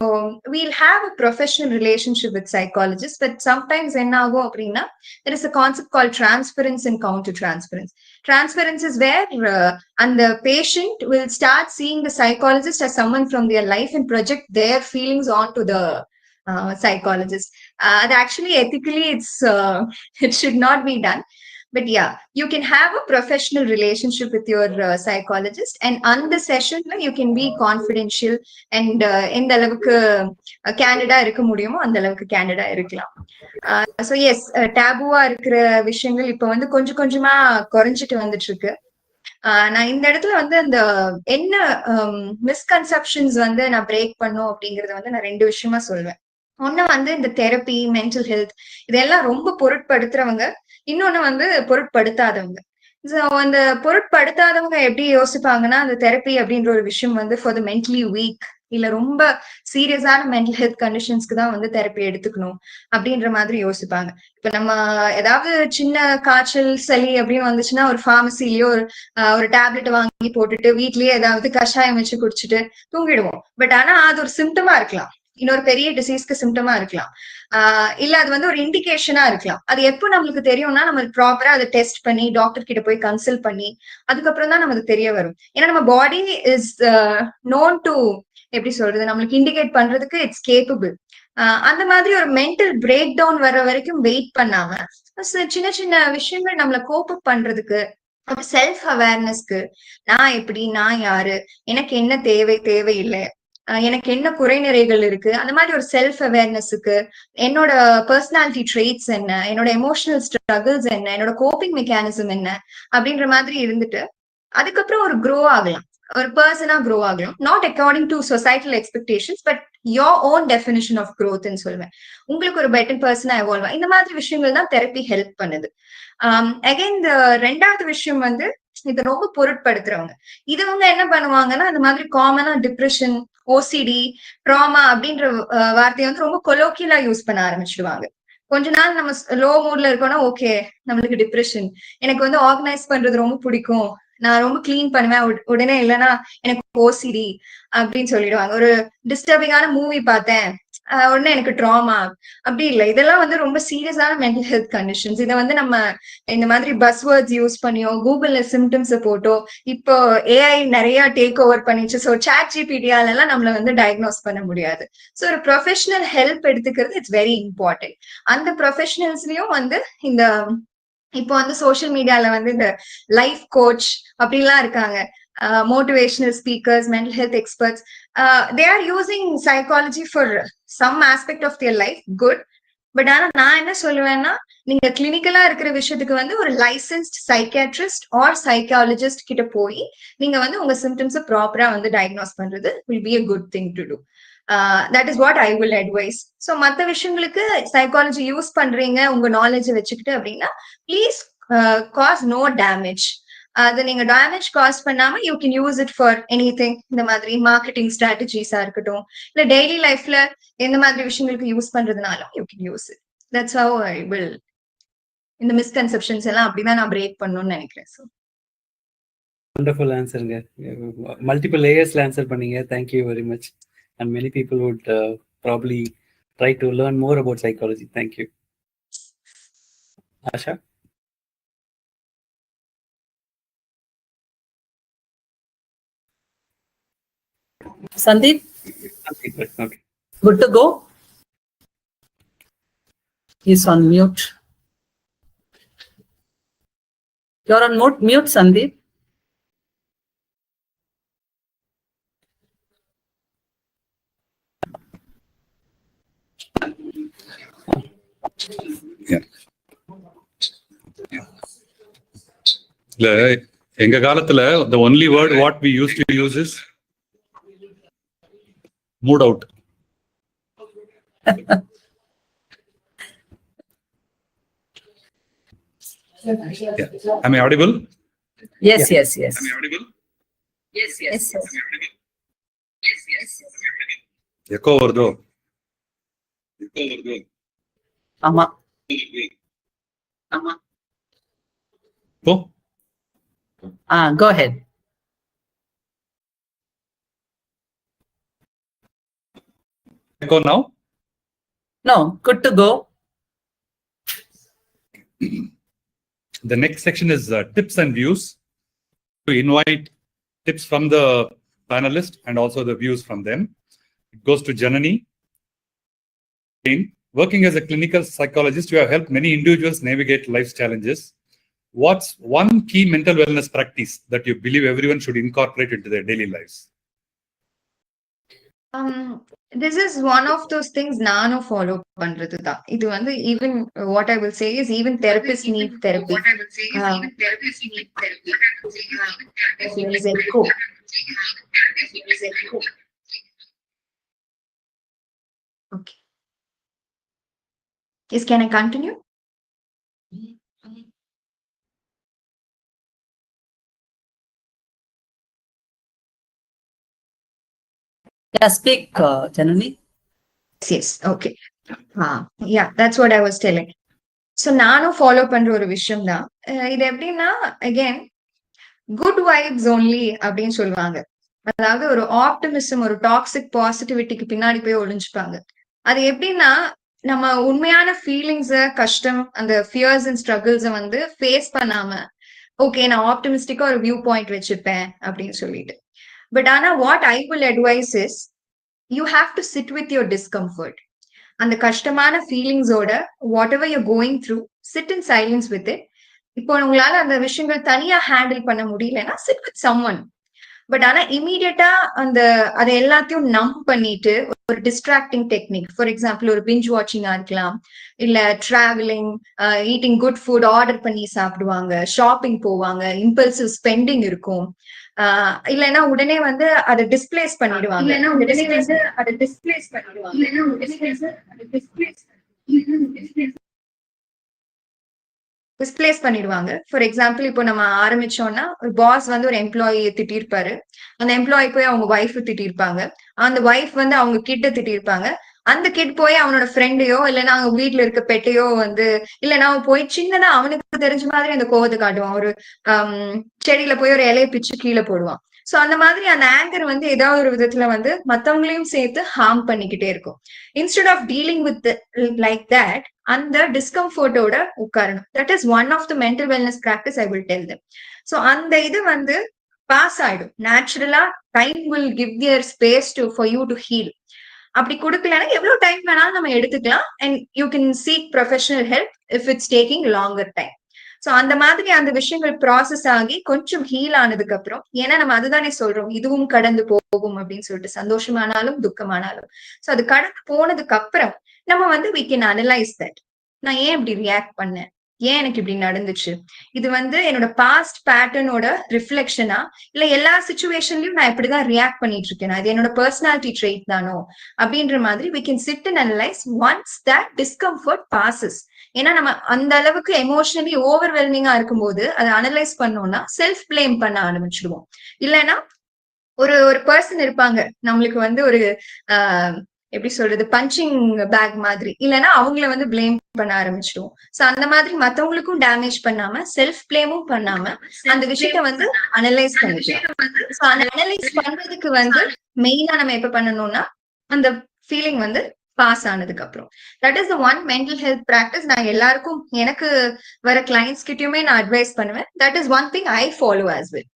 we'll have a professional relationship with psychologists, but sometimes என்ன ஆகும் அப்படின்னா there is a concept called transference and counter transference. Transference is where the patient will start seeing the psychologist as someone from their life and project their feelings onto the psychologist. That actually ethically it should not be done. But yeah, you can have a professional relationship with your psychologist, and on the session you can be confidential and எந்த அளவுக்கு கேண்டிடா இருக்க முடியுமோ அந்த அளவுக்கு கேண்டிடா இருக்கலாம். So yes, டாபுவா இருக்கிற விஷயங்கள் இப்ப கொஞ்சம் கொஞ்சமா குறைஞ்சிட்டு வந்துட்டு இருக்கு. நான் இந்த இடத்துல அந்த என்ன மிஸ்கன்செப்ஷன்ஸ் நான் பிரேக் பண்ணும் அப்படிங்கறத நான் ரெண்டு விஷயமா சொல்வேன். ஒண்ணு இந்த தெரப்பி, மென்டல் ஹெல்த் இதெல்லாம் ரொம்ப பொருட்படுத்துறவங்க, இன்னொன்னு பொருட்படுத்தாதவங்க. அந்த பொருட்படுத்தாதவங்க எப்படி யோசிப்பாங்கன்னா அந்த தெரப்பி அப்படின்ற ஒரு விஷயம் ஃபார் த மென்டலி வீக் இல்ல ரொம்ப சீரியஸான மென்டல் ஹெல்த் கண்டிஷன்ஸ்க்கு தான் வந்து தெரப்பி எடுத்துக்கணும் அப்படின்ற மாதிரி யோசிப்பாங்க. இப்ப நம்ம ஏதாவது சின்ன காய்ச்சல் சளி அப்படின்னு வந்துச்சுன்னா ஒரு பார்மசிலயோ ஒரு டேப்லெட் வாங்கி போட்டுட்டு வீட்லயே ஏதாவது கஷாயம் வச்சு குடிச்சிட்டு தூங்கிடுவோம். பட் ஆனா அது ஒரு சிம்டமா இருக்கலாம், இன்னொரு பெரிய டிசீஸ்க்கு சிம்டமா இருக்கலாம். இல்ல அது வந்து ஒரு இண்டிகேஷனா இருக்கலாம். அது எப்போ நம்மளுக்கு தெரியும்னா நம்ம ப்ராப்பரா அதை டெஸ்ட் பண்ணி டாக்டர் கிட்ட போய் கன்சல்ட் பண்ணி அதுக்கப்புறம் தான் நமக்கு தெரிய வரும். ஏன்னா நம்ம பாடி இஸ் நோன் டு எப்படி சொல்றது, நம்மளுக்கு இண்டிகேட் பண்றதுக்கு இட்ஸ் கேப்பபிள். அந்த மாதிரி ஒரு மென்டல் பிரேக் டவுன் வர்ற வரைக்கும் வெயிட் பண்ணாம சின்ன சின்ன விஷயங்கள் நம்மள கோப் அப் பண்றதுக்கு, செல்ஃப் அவேர்னஸ்க்கு, நான் எப்படி, நான் யாரு, எனக்கு என்ன தேவை தேவையில்லை, எனக்கு என்ன குறைநிறைகள் இருக்கு, அந்த மாதிரி ஒரு செல்ஃப் அவேர்னஸுக்கு, என்னோட பர்சனாலிட்டி ட்ரெய்ட்ஸ் என்ன, என்னோட எமோஷனல் ஸ்ட்ரகிள்ஸ் என்ன, என்னோட கோப்பிங் மெக்கானிசம் என்ன அப்படின்ற மாதிரி இருந்துட்டு அதுக்கப்புறம் ஒரு க்ரோ ஆகலாம், ஒரு பர்சனா க்ரோ ஆகலாம். Not according to societal expectations but your own definition of க்ரோத்ன்னு சொல்லுவேன். உங்களுக்கு ஒரு பெட்டர் பர்சனா எவால்வ், இந்த மாதிரி விஷயங்கள் தான் தெரப்பி ஹெல்ப் பண்ணுது. அகைன் இந்த ரெண்டாவது விஷயம் வந்து இதை ரொம்ப பொருட்படுத்துறவங்க, இதுவங்க என்ன பண்ணுவாங்கன்னா அந்த மாதிரி காமனா டிப்ரெஷன், ஓசிடி, ட்ராமா அப்படின்ற வார்த்தையை வந்து ரொம்ப கொலோக்கியலா யூஸ் பண்ண ஆரம்பிச்சிடுவாங்க. கொஞ்ச நாள் நம்ம லோ மூட்ல இருக்கோம்னா ஓகே நம்மளுக்கு டிப்ரெஷன், எனக்கு வந்து ஆர்கனைஸ் பண்றது ரொம்ப பிடிக்கும், நான் ரொம்ப கிளீன் பண்ணுவேன், உடனே இல்லைன்னா எனக்கு ஓசிடி அப்படின்னு சொல்லிடுவாங்க. ஒரு டிஸ்டர்பிங்கான மூவி பார்த்தேன் உடனே எனக்கு ட்ராமா, அப்படி இல்லை. இதெல்லாம் வந்து ரொம்ப சீரியஸான மென்டல் ஹெல்த் கண்டிஷன்ஸ். இதை வந்து நம்ம இந்த மாதிரி பஸ் வேர்ட்ஸ் யூஸ் பண்ணியோ கூகுள்ல சிம்டம்ஸ் போட்டோ, இப்போ ஏஐ நிறைய டேக் ஓவர் பண்ணிச்சு, ஸோ சாட் ஜிபிடியால எல்லாம் நம்மள வந்து டயக்னோஸ் பண்ண முடியாது. ஸோ ஒரு ப்ரொஃபஷனல் ஹெல்ப் எடுத்துக்கிறது இட்ஸ் வெரி இம்பார்ட்டன்ட். அந்த ப்ரொஃபஷனல்ஸ்லயும் வந்து இந்த இப்போ வந்து சோசியல் மீடியால வந்து இந்த லைஃப் கோச் அப்படிலாம் இருக்காங்க, motivational speakers, mental health experts. They are using psychology for some aspect of their life, good. But ஆனா நான் என்ன சொல்லுவேன்னா, நீங்க கிளினிக்கலா இருக்கிற விஷயத்துக்கு வந்து ஒரு லைசன்ஸ்ட் சைக்கியாட்ரிஸ்ட் ஆர் சைக்காலஜிஸ்ட் கிட்ட போய் நீங்க வந்து உங்க சிம்டம்ஸை ப்ராப்பரா வந்து டயக்னோஸ் பண்றது will be a good thing to do. That is what I will advise. So மற்ற விஷயங்களுக்கு சைக்காலஜி யூஸ் பண்றீங்க உங்க நாலேஜ் வச்சுக்கிட்டு அப்படின்னா ப்ளீஸ் காஸ் நோ டேமேஜ். அது நீங்க டேமேஜ் காஸ் பண்ணாம you can use it for anything. இந்த மாதிரி மார்க்கெட்டிங் ஸ்ட்ராட்டஜிஸா இருக்கட்டும், இல்ல டெய்லி லைஃப்ல எந்த மாதிரி விஷயங்களுக்கு யூஸ் பண்றதுனாலும் you can use it. That's how I will. இந்த மிஸ்கன்செப்ஷன்ஸ் எல்லாம் அப்படிதான் நான் பிரேக் பண்ணணும்னு நினைக்கிறேன். ஸோ வண்டர்ஃபுல் ஆன்சருங்க, மல்டிபிள் லேயர்ஸ்ல ஆன்சர் பண்ணீங்க. Thank you very much. And many people would probably try to learn more about psychology. Thank you. Asha. Sandeep? Okay. Good to go? He's on mute. You're on mute, Sandeep. எங்க காலத்துல the only word what we used to use is mood out. Yeah. Am I audible? Yes, yes, yes. Am I audible? Yes, yes. Echo vardo. Ama. Go. Go ahead. Echo now? No, good to go. The next section is tips and views. To invite tips from the panelists and also the views from them. It goes to Janani. Working as a clinical psychologist, you have helped many individuals navigate life's challenges. What's one key mental wellness practice that you believe everyone should incorporate into their daily lives? This is one of those things nano follow பண்றது தான். இது வந்து even what I will say is even therapists need therapy. Okay. Yes, can I continue? Yeah, speak, Janani. Yes, okay. Yeah, that's what I was telling. So நானும் follow பண்ற ஒரு விஷயம் தான். இது எப்படின்னா அகைன் குட் வைப்ஸ் ஒன்லி அப்படின்னு சொல்லுவாங்க. அதாவது ஒரு ஆப்டிமிசம், ஒரு டாக்ஸிக் பாசிட்டிவிட்டிக்கு பின்னாடி போய் ஒளிஞ்சுப்பாங்க. அது எப்படின்னா நம்ம உண்மையான ஃபீலிங்ஸ, கஷ்டம், அந்த ஃபியர்ஸ் அண்ட் ஸ்ட்ரகிள்ஸ வந்து ஃபேஸ் பண்ணாம ஓகே நான் ஆப்டிமிஸ்டிக்கா ஒரு வியூ பாயிண்ட் வச்சுப்பேன் அப்படின்னு சொல்லிட்டு. பட் ஆனா what I will advise is you have to sit with your discomfort. அந்த கஷ்டமான ஃபீலிங்ஸோட whatever you going through, sit in silence with it. இப்போ உங்களால அந்த விஷயங்கள் தனியா ஹேண்டில் பண்ண முடியலன்னா சிட் வித் சம்ஒன். பட் ஆனா இமீடியட்டா அதை எல்லாத்தையும் நம்ப் பண்ணிட்டு ஒரு டிஸ்ட்ராக்டிங் டெக்னிக், ஃபார் எக்ஸாம்பிள் ஒரு பிஞ்ச் வாட்சிங்கா இருக்கலாம், இல்ல travelling, eating good food order பண்ணி சாப்பிடுவாங்க, ஷாப்பிங் போவாங்க, இம்பல்சிவ் ஸ்பெண்டிங் இருக்கும், இல்லைன்னா உடனே வந்து அதை டிஸ்பிளேஸ் பண்ணிடுவாங்க. டிஸ்பிளேஸ் பண்ணிடுவாங்க. ஃபார் எக்ஸாம்பிள் இப்போ நம்ம ஆரம்பிச்சோம்னா ஒரு பாஸ் வந்து ஒரு எம்ப்ளாயி திட்டிருப்பாரு, அந்த எம்ப்ளாயி போய் அவங்க ஒய்ஃப் திட்டிருப்பாங்க, அந்த ஒய்ஃப் வந்து அவங்க கிட்ட திட்டிருப்பாங்க, அந்த கிட் போய் அவனோட ஃப்ரெண்டையோ இல்லைன்னா அவங்க வீட்டுல இருக்க பெட்டையோ வந்து இல்லைன்னா அவன் போய் சின்னதா அவனுக்கு தெரிஞ்ச மாதிரி அந்த கோவத்தை காட்டுவான். ஒரு செடியில போய் ஒரு இலையை பிச்சு கீழே போடுவான். சோ அந்த மாதிரி அந்த ஆங்கர் வந்து ஏதாவது ஒரு விதத்துல வந்து மத்தவங்களையும் சேர்த்து ஹார்ம் பண்ணிக்கிட்டே இருக்கும். Instead of dealing with like that அந்த டிஸ்கம்ஃபர்ட்டோட உட்காரணும். That is one of the mental wellness practice I will tell them. So அந்த இது வந்து பாஸ் ஆயிடும் நேச்சுரலா. Time will give their space for you to heal. அப்படி கொடுக்கலன்னா எவ்வளவு டைம் வேணாலும் நம்ம எடுத்துக்கலாம். And you can seek professional help if it's taking longer time. So அந்த மாதிரி அந்த விஷயங்கள் ப்ராசஸ் ஆகி கொஞ்சம் ஹீல் ஆனதுக்கு அப்புறம், ஏன்னா நம்ம அதுதானே சொல்றோம் இதுவும் கடந்து போகும் அப்படின்னு சொல்லிட்டு, சந்தோஷமானாலும் துக்கமானாலும். சோ அது கடந்து போனதுக்கு அப்புறம் நம்ம வந்து we can analyze that. நான் ஏன் இப்படி ரியாக்ட் பண்ணேன், ஏன் எனக்கு இப்படி நடந்துச்சு, இது வந்து என்னோட பாஸ்ட் பேட்டர்னோட ரிஃப்ளெக்ஷனா, இல்ல எல்லா சிச்சுவேஷன்லயும் நான் இப்படிதான் ரியாக்ட் பண்ணிட்டு இருக்கேன், இது என்னோட பர்சனாலிட்டி ட்ரெய்ட் தானோ அப்படின்ற மாதிரி we can sit and analyze once that discomfort passes. ஏன்னா நம்ம அந்த அளவுக்கு எமோஷனலி ஓவர்வெல்மிங்கா இருக்கும்போது அதை அனலைஸ் பண்ணோம்னா செல்ஃப் பிளேம் பண்ண ஆரம்பிச்சிடுவோம். இல்லைன்னா ஒரு பர்சன் இருப்பாங்க நம்மளுக்கு வந்து ஒரு எப்படி சொல்றது பஞ்சிங் பேக் மாதிரி, இல்லைன்னா அவங்கள வந்து பிளேம் பண்ண ஆரம்பிச்சிடுவோம். சோ அந்த மாதிரி மத்தவங்களுக்கும் டேமேஜ் பண்ணாம செல்ஃப் பிளேமும் பண்ணாம அந்த விஷயத்த வந்து அனலைஸ் பண்ணிக்கலாம். சோ அந்த அனலைஸ் பண்றதுக்கு வந்து மெயினா நம்ம எப்ப பண்ணணும்னா அந்த ஃபீலிங் வந்து பாஸ் ஆனதுக்கு அப்புறம். That is the one mental health practice நான் எல்லாருக்கும் எனக்கு வர கிளைண்ட்ஸ் கிட்டயுமே நான் அட்வைஸ் பண்ணுவேன். That is one thing I follow as well.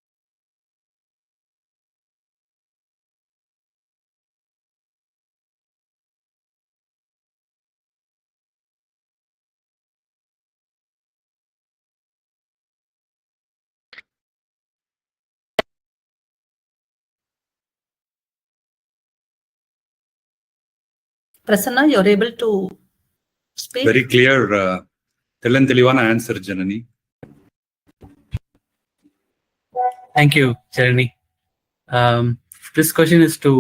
Prasanna, you're able to speak? Very clear, தெளிவான answer, Janani. Thank you, Janani. This question is to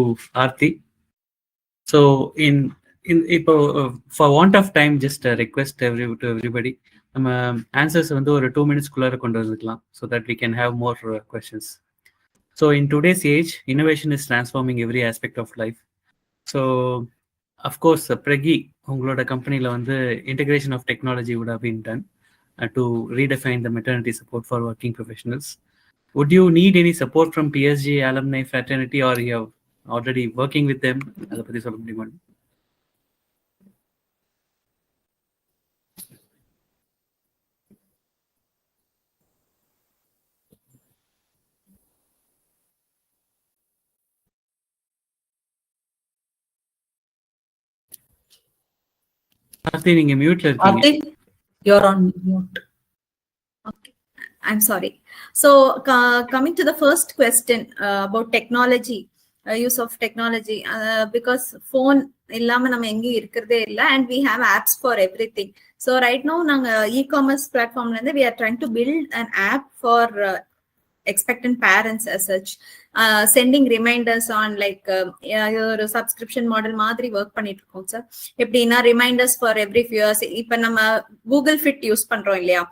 Aarti. So, for want of time, just a request to everybody. Answers வந்து ஒரு 2 minutes குள்ளார கொண்டு வந்துக்கலாம், so that we can have more questions. So, in today's age, innovation is transforming every aspect of life. So, of course, Pragi, உங்களோட கம்பெனில வந்து integration of technology would have been done to redefine the maternity support for working professionals. Would you need any support from PSG alumni fraternity, or you have already working with them? அதை பத்தி சொல்ல முடியுமா? Aarti, நீங்க மியூட்ல இருக்கீங்க. Aarti, you're on mute. Okay, I'm sorry. So coming to the first question about technology, use of technology, because phone illama நம்ம எங்கேயும் இருக்கிறதே இல்ல, and we have apps for everything. So right now நாங்க e-commerce platformல இருந்து we are trying to build an app for expectant parents as such, sending reminders on like ஒரு subscription model மாதிரி work பண்ணிட்டு இருக்கோம் சார். எப்படின்னா reminders for every few years. இப்ப நம்ம Google fit use பண்றோம் இல்லையா,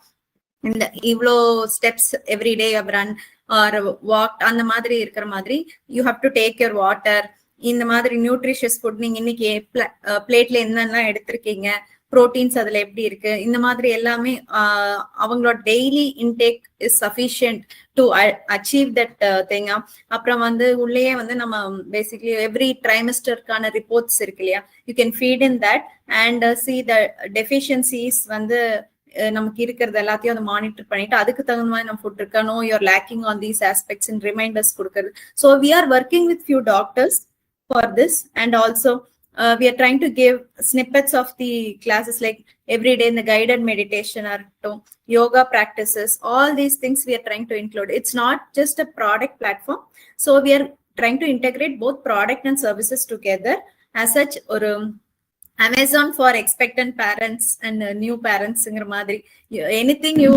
இந்த இவ்வளோ steps every day run R walk அந்த மாதிரி இருக்கிற மாதிரி you have to take your water, இந்த மாதிரி நியூட்ரிஷியஸ் ஃபுட் நீங்க இன்னைக்கு பிளேட்ல என்னெல்லாம் எடுத்திருக்கீங்க, ப்ரோட்டீன்ஸ் அதுல எப்படி இருக்கு, இந்த மாதிரி எல்லாமே அவங்களோட daily intake is sufficient to achieve that thing. அப்புறம் வந்து உள்ளேயே வந்து நம்ம பேசிக்லி எவ்ரி ட்ரைமஸ்டருக்கான ரிப்போர்ட்ஸ் இருக்கு இல்லையா, you can feed in that and see the deficiencies வந்து நமக்கு இருக்கிறது எல்லாத்தையும் அதை மானிட்டர் பண்ணிட்டு அதுக்கு தகுந்த மாதிரி நம்ம ஃபுட் இருக்கா, no you're lacking on these aspects in reminders கொடுக்குறது. So we are working with few doctors for this and also we are trying to give snippets of the classes like every day in the guided meditation or yoga practices. All these things we are trying to include. It's not just a product platform, so we are trying to integrate both product and services together. As such, or Amazon for expectant parents and new parents madri, anything you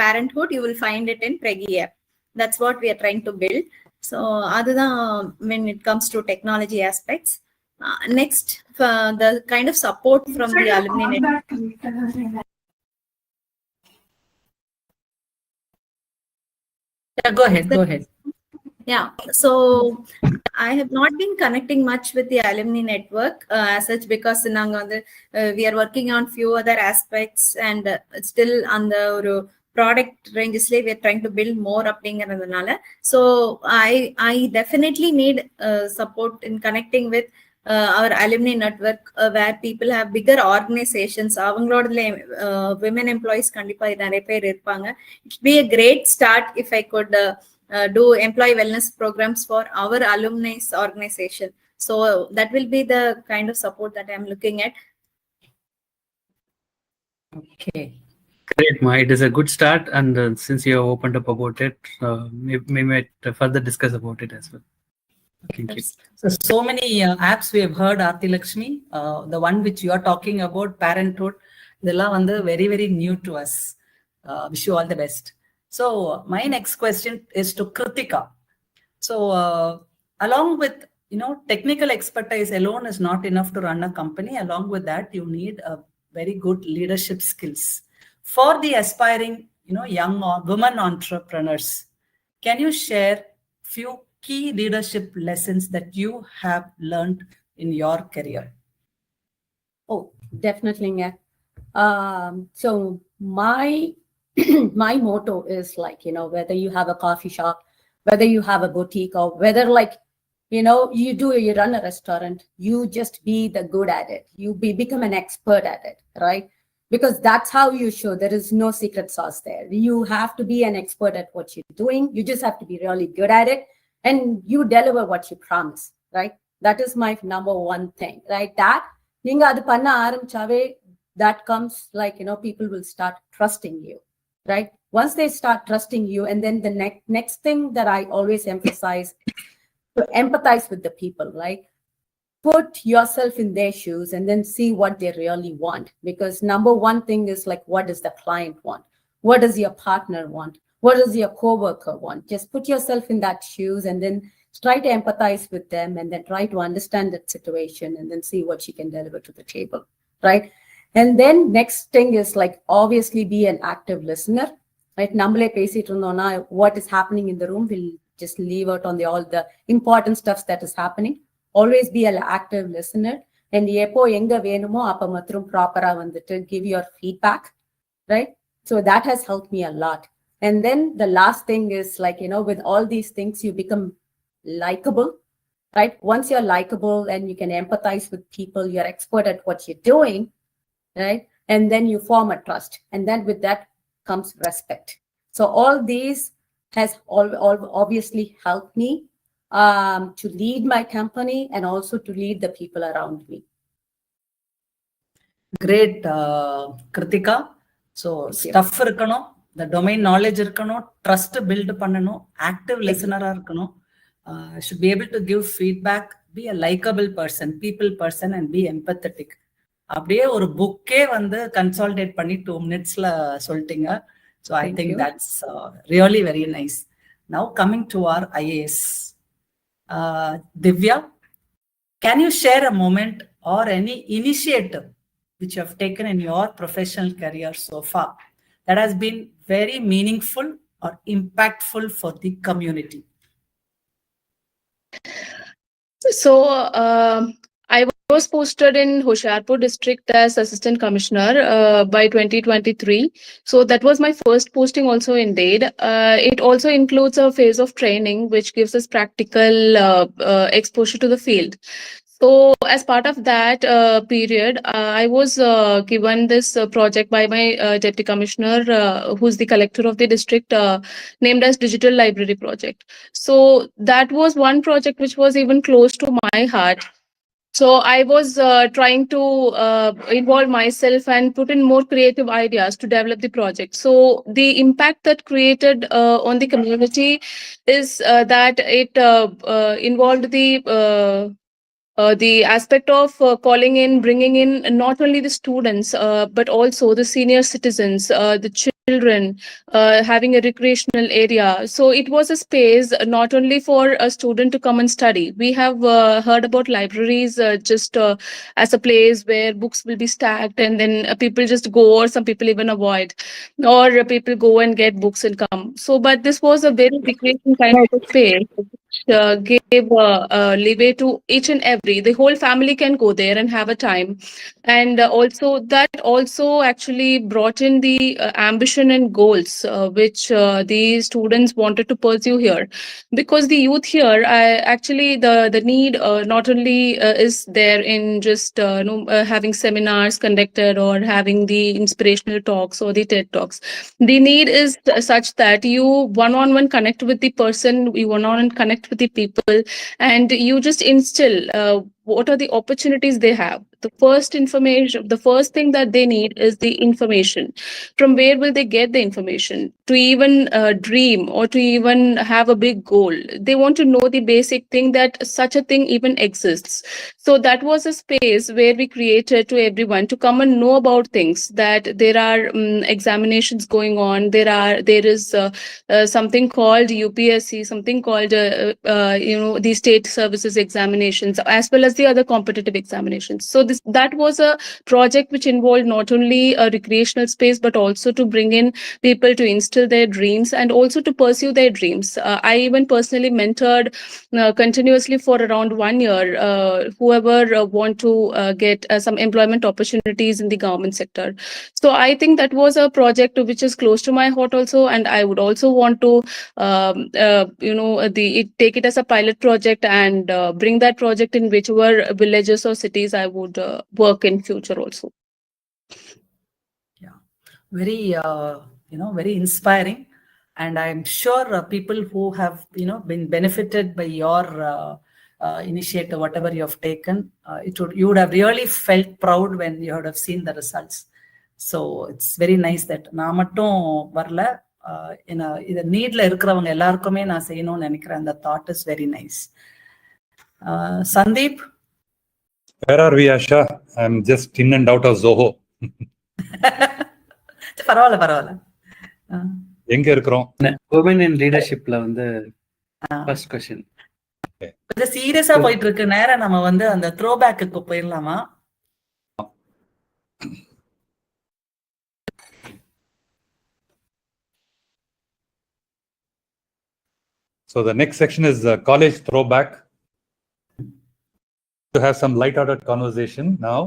parenthood you will find it in Pregi app. That's what we are trying to build. So other than when it comes to technology aspects, next the kind of support from the alumni network. Go ahead. Yeah, so I have not been connecting much with the alumni network as such because we are working on few other aspects and still on the product ranges we are trying to build more அப்படிங்கறதுனால. So I definitely need support in connecting with our alumni network where people have bigger organizations. அவங்களோடல women employees கண்டிப்பா நிறைய பேர் இருப்பாங்க. It would be a great start if I could do employee wellness programs for our alumni organization. So that will be the kind of support that I'm looking at. Okay. Great, Ma. It is a good start, and since you have opened up about it, we might further discuss about it as well. Thank you. So many apps we have heard, Aarti Lakshmi. The one which you are talking about, parenthood, இதெல்லாம் வந்து very, very new to us. Wish you all the best. So my next question is to Kritika. So along with, technical expertise alone is not enough to run a company. Along with that, you need a very good leadership skills. For the aspiring, young women entrepreneurs, can you share few key leadership lessons that you have learned in your career? Oh, definitely. Yeah. So my motto is like, whether you have a coffee shop, whether you have a boutique, or whether you run a restaurant, you just be the good at it. You become an expert at it, right? Because that's how you show there is no secret sauce there. You have to be an expert at what you're doing. You just have to be really good at it. And you deliver what you promise, right? That is my number one thing, right? That ninga adu panna aarambichave, that comes like, people will start trusting you, right? Once they start trusting you, and then the next thing that I always emphasize, to empathize with the people, right? Put yourself in their shoes and then see what they really want. Because number one thing is like, what does the client want? What does your partner want? What does your coworker want? Just put yourself in that shoes and then try to empathize with them and then try to understand that situation and then see what you can deliver to the table, right? And then next thing is like, obviously be an active listener, right? Nammale pesittu irundona, what is happening in the room, we'll just leave out on all the important stuff that is happening. Always be an active listener. And எப்போ எங்க வேணுமோ அப்ப மட்டும் ப்ராப்பரா வந்துட்டு give your feedback, right? So that has helped me a lot. And then the last thing is like, with all these things, you become likable, right? Once you're likable and you can empathize with people, you're expert at what you're doing, right? And then you form a trust. And then with that comes respect. So all these has obviously helped me to lead my company and also to lead the people around me. Great, Kritika. So stuff இருக்கணும், the domain knowledge இருக்கணும், trust build பண்ணணும், active listener இருக்கணும், should be able to give feedback, be a likable person, people person, and be empathetic. அப்படியே ஒரு புக்கே வந்து consolidated பண்ணி 2 minutesல சொல்லிட்டீங்க. So I think that's really very nice. Now coming to our IAS. Divya, can you share a moment or any initiative which you have taken in your professional career so far that has been very meaningful or impactful for the community? So I was posted in Hoshiarpur district as assistant commissioner by 2023. So that was my first posting also indeed. It also includes a phase of training, which gives us practical exposure to the field. So as part of that period, I was given this project by my deputy commissioner, who's the collector of the district, named as Digital Library Project. So that was one project which was even close to my heart. So I was trying to involve myself and put in more creative ideas to develop the project. So the impact that created on the community is that it involved the aspect of calling in, bringing in not only the students, but also the senior citizens, the children, having a recreational area. So it was a space not only for a student to come and study. We have heard about libraries just as a place where books will be stacked and then people just go, or some people even avoid, or people go and get books and come. So, but this was a very recreation kind of a space. Gave leeway to each and every, the whole family can go there and have a time. And also that also actually brought in the ambition and goals which the students wanted to pursue here, because the youth here actually the need not only is there in just having seminars conducted or having the inspirational talks or the TED talks. The need is such that you one-on-one connect with the person, you one-on-one connect with the people, and you just instill what are the opportunities they have. The first information, the first thing that they need is the information. From where will they get the information to even dream or to even have a big goal? They want to know the basic thing that such a thing even exists. So that was a space where we created to everyone to come and know about things, that there are examinations going on. There is something called UPSC, something called the state services examinations, as well as the other competitive examinations. So that was a project which involved not only a recreational space, but also to bring in people to instill their dreams and also to pursue their dreams. I even personally mentored continuously for around 1 year whoever want to get some employment opportunities in the government sector. So I think that was a project which is close to my heart also, and I would also want to take it as a pilot project and bring that project in whichever villages or cities I would work in future also. Yeah, very very inspiring, and I'm sure people who have been benefited by your initiative, whatever you have taken, you would have really felt proud when you would have seen the results. So it's very nice that நான் மட்டும் வரல, இத நீட்ல இருக்கிறவங்க எல்லாருக்குமே நான் செய்யணும்னு நினைக்கிறேன். அந்த thought is very nice. Sandeep, where are we, Asha? I'm just in and out of Zoho. பரவாயில்ல. எங்க இருக்கிறோம்? women in leadershipல வந்து first question. கொஞ்சம் சீரியஸா போயிட்டு இருக்கு. நேரம் நம்ம வந்து அந்த த்ரோ பேக்குக்கு போயிடலாமா? So the next section is college throwback. To have some light-hearted conversation now.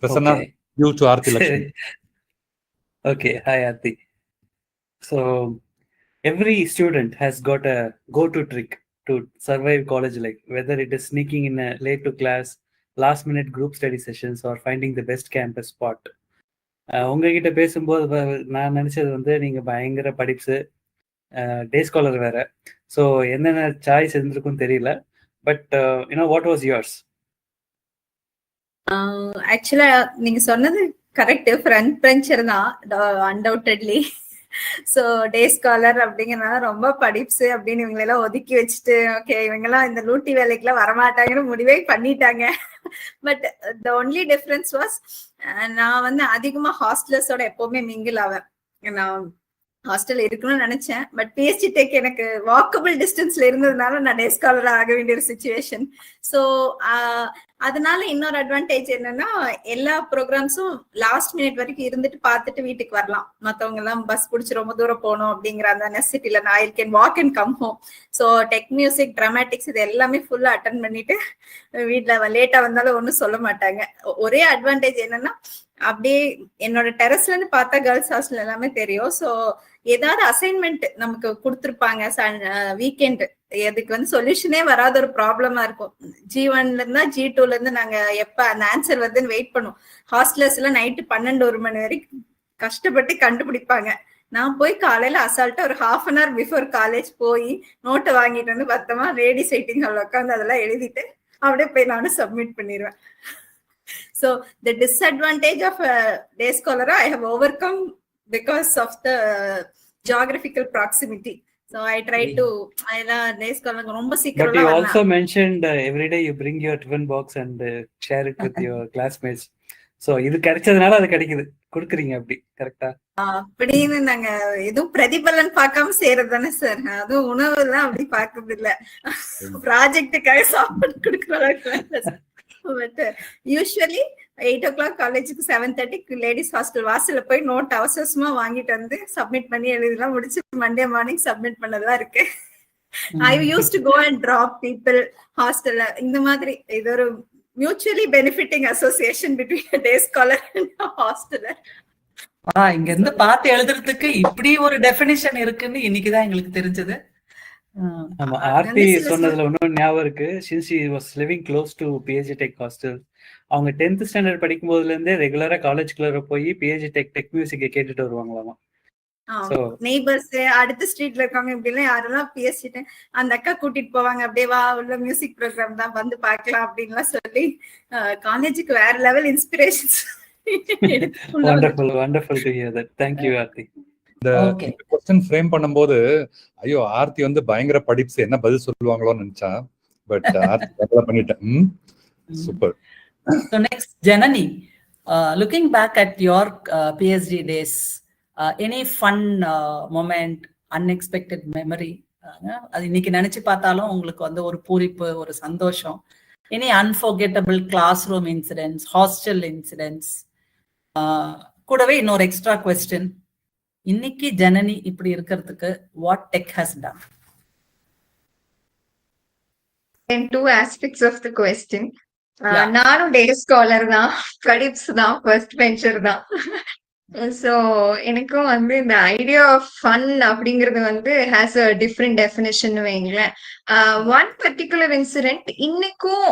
Prasanna, Okay. you to Aarti Lakshmi. Okay, hi Aarti. So every student has got a go-to trick to survive college life, whether it is sneaking in late to class, last-minute group study sessions, or finding the best campus spot. உங்ககிட்ட பேசும்போது நான் நினைச்சது வந்து நீங்க பயங்கர படிப்ஸு, day scholar வேற. So என்னென்ன choice இருந்திருக்கும் தெரியல, பட் வாட் வாஸ் யுவர்ஸ்? ஆக்சுவலா நீங்க சொன்னது கரெக்ட். ஃப்ரண்ட் பெஞ்சர் தான் அன்டவுட்டட்லி. ஸோ டே ஸ்காலர் அப்படிங்கிறனால ரொம்ப படிப்ஸ் அப்படின்னு இவங்களெல்லாம் ஒதுக்கி வச்சுட்டு, ஓகே இவங்கெல்லாம் இந்த லூட்டி வேலைக்கெல்லாம் வரமாட்டாங்கன்னு முடிவே பண்ணிட்டாங்க. But the only difference was, நான் வந்து அதிகமா ஹாஸ்டலர்ஸோட எப்பவுமே மிங்கிள் ஆவேன். நான் ஹாஸ்டல் இருக்கணும்னு நினைச்சேன், பட் பிஎஸ்டி டெக் எனக்கு வாக்கபிள் டிஸ்டன்ஸ்ல இருந்ததுனால நான் டே ஸ்காலர் ஆக வேண்டிய ஒரு சிச்சுவேஷன். ஸோ அதனால இன்னொரு அட்வான்டேஜ் என்னன்னா எல்லா ப்ரோக்ராம்ஸும் லாஸ்ட் மினிட் வரைக்கும் இருந்துட்டு பார்த்துட்டு வீட்டுக்கு வரலாம். மத்தவங்க எல்லாம் பஸ் பிடிச்சி ரொம்ப தூரம் போகணும் அப்படிங்கிற அந்த நெசசிட்டில நான் I can walk and come home. So tech music, dramatics இது எல்லாமே ஃபுல்லா அட்டன் பண்ணிட்டு வீட்டுல லேட்டா வந்தாலும் ஒன்றும் சொல்ல மாட்டாங்க. ஒரே அட்வான்டேஜ் என்னன்னா அப்படியே என்னோட டெரஸ்ல இருந்து பார்த்தா கேர்ள்ஸ் ஹாஸ்டல் எல்லாமே தெரியும். ஸோ ஏதாவது அசைன்மெண்ட் நமக்கு கொடுத்துருப்பாங்க வீக்கெண்ட், அதுக்கு வந்து சொல்யூஷனே வராத ஒரு ப்ராப்ளமா இருக்கும். G1ல இருந்தா G2ல இருந்து நாங்க எப்ப அந்த ஆன்சர் வருதுன்னு வெயிட் பண்ணுவோம். ஹாஸ்டலர்ஸ் எல்லாம் நைட்டு 12-1 மணி வரைக்கும் கஷ்டப்பட்டு கண்டுபிடிப்பாங்க. நான் போய் காலையில அசால்ட்டா ஒரு ½ an hour பிஃபோர் காலேஜ் போய் நோட்டை வாங்கிட்டு வந்து பத்தமா லேடிஸ் வெயிட்டிங் ஹால் உட்காந்து அதெல்லாம் எழுதிட்டு அப்படியே போய் நானும் சப்மிட் பண்ணிடுவேன். So the disadvantage of a day scholar I have overcome because of the geographical proximity. So I try to day scholar romba seekram. But you also mentioned every day you bring your tiffin box and share it with your classmates. So இது கிடைச்சதுனால அது கிடைக்குது, கொடுக்குறீங்க. அப்படி கரெக்டா? அப்படின்னு நாங்க எதுவும் பிரதிபலன் பார்க்காம செய்யறது தானே சார். அதுவும் உணவு எல்லாம் அப்படி பார்க்கறது இல்ல, ப்ராஜெக்டுக்காக சாப்பாடு கொடுக்குற அளவுக்கு. பட் யூஸ்வலி 8 o'clock காலேஜுக்கு 7:30 லேடிஸ் ஹாஸ்டல் வாசல்ல போய் நோட் அவசரமா வாங்கிட்டு வந்து சப்மிட் பண்ணி எழுதிலாம் முடிச்சு மண்டே மார்னிங் சப்மிட் பண்ணதா இருக்கு. I used to go and drop people ஹாஸ்டல்ல. இந்த மாதிரி இது ஒரு mutually benefiting association between day scholar and hosteller. இங்க இருந்து பார்த்து எழுதுறதுக்கு இப்படி ஒரு டெஃபினிஷன் இருக்குன்னு இன்னைக்குதான் எங்களுக்கு தெரிஞ்சது. ஆமா, ஆர்த்தி சொன்னதுல ஒன்னும் ஞாபகம் இருக்கு. since she was living close to PhD Tech hostel, அவங்க 10th ஸ்டாண்டர்ட் படிக்கும் போதுல இருந்தே ரெகுலரா காலேஜ்குள்ள போய் PhD Tech மியூசிக் கேட்டுட்டு வருவாங்களாமா. நெய்பர்ஸ் அடுத்த ஸ்ட்ரீட்ல இருக்காங்க இப்படி எல்லாம் யாரெல்லாம் பேசிட்டு அந்த அக்கா கூட்டிட்டு போவாங்க. அப்படியே வா உள்ள மியூசிக் ப்ரோக்ராம் தான் வந்து பாக்கலாம் அப்படின்லாம் சொல்லி காலேஜுக்கு வேற level inspirations. wonderful wonderful to hear that. Thank you Aarthi. இந்த क्वेश्चन ஃப்ரேம் பண்ணும்போது ஐயோ ஆர்த்தி வந்து பயங்கர படிப்ஸ் என்ன பதில் சொல்லுவாங்களோன்னு நினைச்சா, பட் ஆர்த்தி நல்லா பண்ணிட்டேன். Super. So next, Janani, looking back at your PhD days, any fun moment, unexpected memory, அது இன்னைக்கு நினைச்சு பார்த்தாலும் உங்களுக்கு வந்து ஒரு பூரிப்பு, ஒரு சந்தோஷம். Any unforgettable classroom incidents, hostel incidents, கூடவே இன்னொரு எக்ஸ்ட்ரா கொஸ்டின், இன்னைக்கு ஜனனி இப்படி இருக்கிறதுக்கு what tech has done? In two aspects of the question. நானும் டே ஸ்காலர் தான், படிப்ஸ் தான், ஃபர்ஸ்ட் பெஞ்சர் தான். ஸோ எனக்கும் வந்து இந்த ஐடியா ஆஃப் ஃபன் அப்படிங்கிறது வந்து ஹேஸ் அ டிஃப்ரெண்ட் டெஃபினேஷன் வைங்களேன். ஒன் பர்டிகுலர் இன்சிடென்ட் இன்னைக்கும்